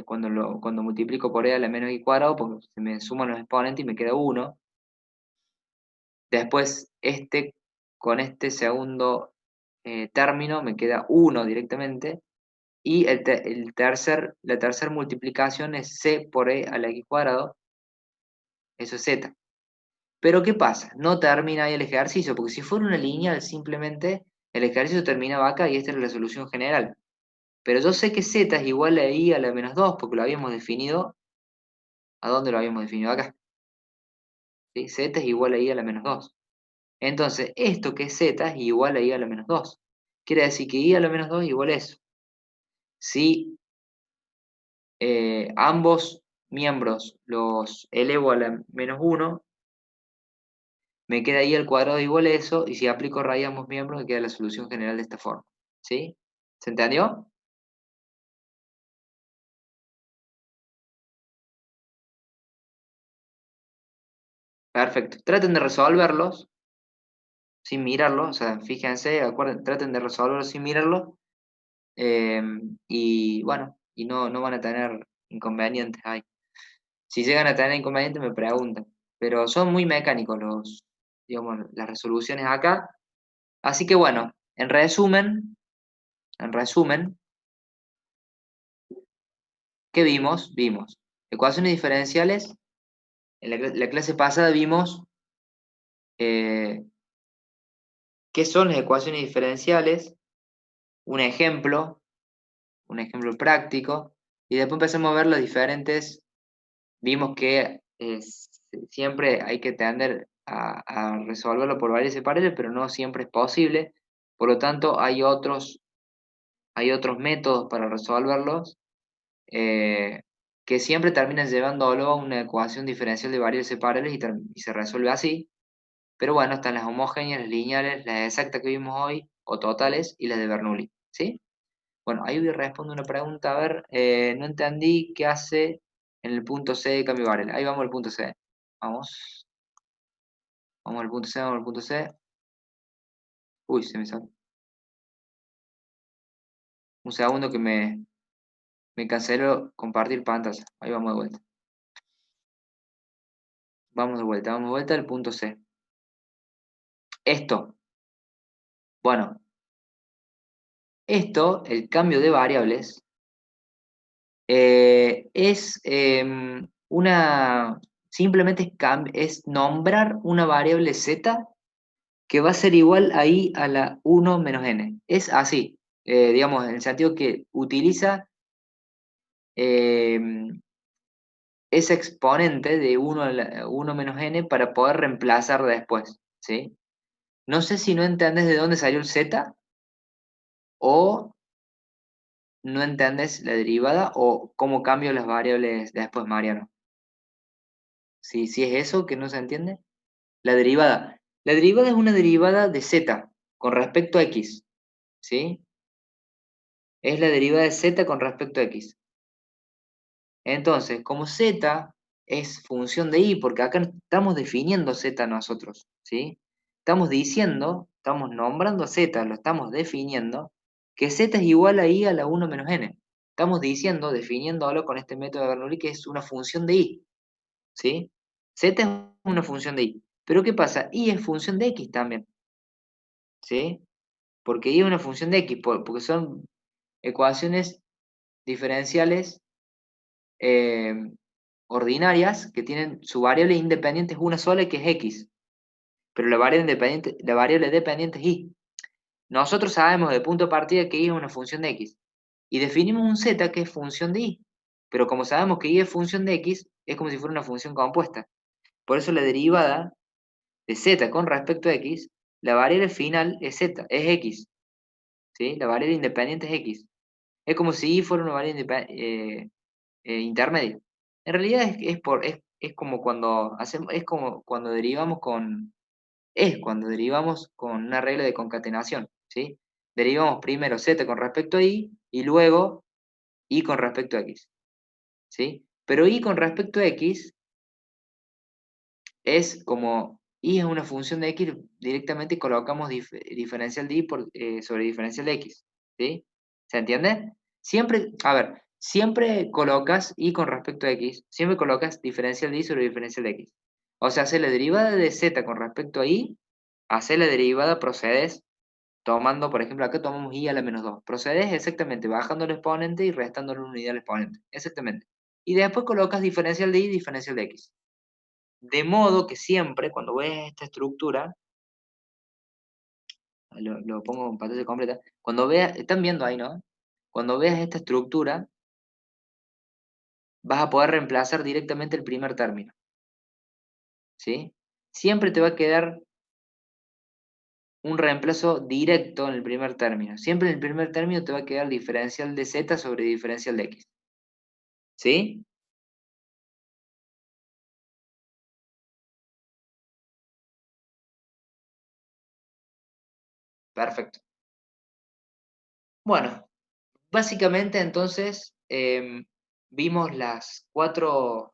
cuando multiplico por e a la menos x cuadrado, porque se me suman los exponentes y me queda 1. Después con este segundo término me queda 1 directamente. Y la tercera multiplicación es c por e a la x cuadrado, eso es z. Pero ¿qué pasa? No termina ahí el ejercicio, porque si fuera una lineal simplemente el ejercicio terminaba acá y esta era la solución general. Pero yo sé que z es igual a i a la menos 2, porque lo habíamos definido, ¿a dónde lo habíamos definido? Acá. ¿Sí? Z es igual a i a la menos 2. Entonces, esto que es z es igual a i a la menos 2. Quiere decir que i a la menos 2 es igual a eso. Si ambos miembros los elevo a la menos 1, me queda i al cuadrado igual a eso, y si aplico raíz a ambos miembros, me queda la solución general de esta forma. ¿Sí? ¿Se entendió? Perfecto. Traten de resolverlos sin mirarlos, o sea, fíjense, traten de resolverlos sin mirarlos, y bueno, y no van a tener inconvenientes ahí. Si llegan a tener inconvenientes, me preguntan. pero son muy mecánicos digamos, las resoluciones acá. Así que bueno, en resumen, ¿qué vimos? Vimos ecuaciones diferenciales. En la clase pasada vimos qué son las ecuaciones diferenciales, un ejemplo práctico, y después empezamos a ver los diferentes. Vimos que siempre hay que tender a resolverlo por variables separables, pero no siempre es posible. Por lo tanto, hay otros métodos para resolverlos eh, que siempre terminan llevándolo a una ecuación diferencial de variables separables y se resuelve así. Pero bueno, están las homogéneas, las lineales, las exactas que vimos hoy, o totales, y las de Bernoulli, ¿sí? Bueno, ahí voy a responder una pregunta. A ver, no entendí qué hace en el punto C de cambio de variable. Ahí vamos al punto C. Vamos. Vamos al punto C, vamos al punto C. Uy, se me salió. Un segundo que me canceló compartir pantalla. Ahí vamos de vuelta. Vamos de vuelta al punto C. Esto. Bueno, el cambio de variables, es simplemente es nombrar una variable z que va a ser igual ahí a la 1 menos n. Es así, digamos, en el sentido que utiliza eh, ese exponente de 1, 1 menos n para poder reemplazar después, ¿sí? No sé si no entendés de dónde salió el z, o no entendés la derivada, o cómo cambio las variables después, Mariano. Si es eso que no se entiende. La derivada. La derivada es una derivada de z con respecto a x, ¿sí? Es la derivada de z con respecto a x. Entonces, como z es función de y, porque acá estamos definiendo z nosotros, ¿sí? Estamos nombrando a z, lo estamos definiendo, que z es igual a y a la 1 menos n. Estamos diciendo, definiéndolo con este método de Bernoulli, que es una función de y, ¿sí? Z es una función de y. Pero ¿qué pasa? Y es función de x también, ¿sí? Porque y es una función de x, porque son ecuaciones diferenciales eh, ordinarias que tienen su variable independiente es una sola, que es x, pero la variable dependiente es y. Nosotros sabemos de punto de partida que y es una función de x, y definimos un z que es función de y, pero como sabemos que y es función de x, es como si fuera una función compuesta. Por eso la derivada de z con respecto a x, la variable final es z, es x, ¿sí? La variable independiente es x. Es como si y fuera una variable intermedia. En realidad es como cuando hacemos, es como cuando derivamos con una regla de concatenación, ¿sí? Derivamos primero z con respecto a y luego y con respecto a x, ¿sí? Pero y con respecto a x es como y es una función de x, directamente colocamos diferencial de y sobre diferencial de x, ¿sí? ¿Se entiende? Siempre, a ver, siempre colocas y con respecto a x, siempre colocas diferencial de y sobre diferencial de x. O sea, hacer la derivada de z con respecto a y, hacer la derivada, procedes tomando, por ejemplo, acá tomamos y a la menos 2. Procedes exactamente bajando el exponente y restándole una unidad al exponente. Exactamente. Y después colocas diferencial de y y diferencial de x. De modo que siempre, cuando ves esta estructura, lo pongo en pantalla completa, cuando veas, están viendo ahí, ¿no? Cuando veas esta estructura, vas a poder reemplazar directamente el primer término, ¿sí? Siempre te va a quedar un reemplazo directo en el primer término. Siempre en el primer término te va a quedar diferencial de z sobre diferencial de x, ¿sí? Perfecto. Bueno, básicamente entonces vimos las 4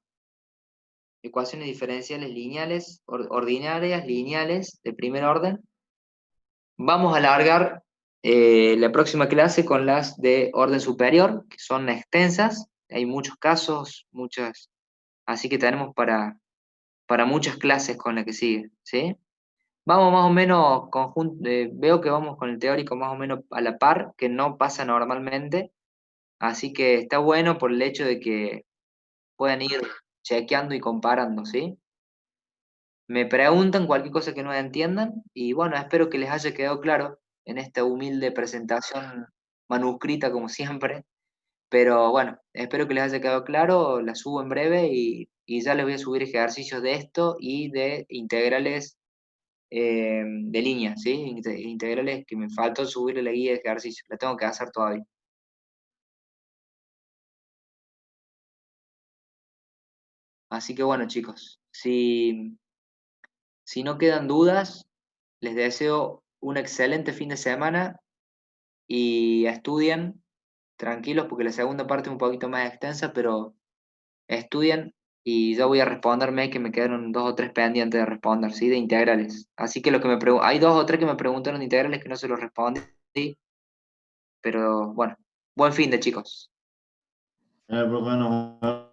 ecuaciones diferenciales lineales, ordinarias, lineales, de primer orden. Vamos a alargar la próxima clase con las de orden superior, que son extensas. Hay muchos casos, muchas, así que tenemos para para muchas clases con la que sigue, ¿sí? Vamos más o menos veo que vamos con el teórico más o menos a la par, que no pasa normalmente, así que está bueno por el hecho de que puedan ir chequeando y comparando, ¿sí? Me preguntan cualquier cosa que no entiendan y bueno, espero que les haya quedado claro en esta humilde presentación manuscrita como siempre, pero bueno, espero que les haya quedado claro, la subo en breve y ya les voy a subir ejercicios de esto y de integrales de línea, ¿sí? Integrales que me faltó subir la guía de ejercicios, la tengo que hacer todavía. Así que bueno, chicos, si no quedan dudas, les deseo un excelente fin de semana y estudien tranquilos porque la segunda parte es un poquito más extensa, pero estudien y yo voy a responderme que me quedaron 2 o 3 pendientes de responder, ¿sí? De integrales. Así que hay 2 o 3 que me preguntaron de integrales que no se los respondí, pero bueno, buen fin de chicos. Profe, nos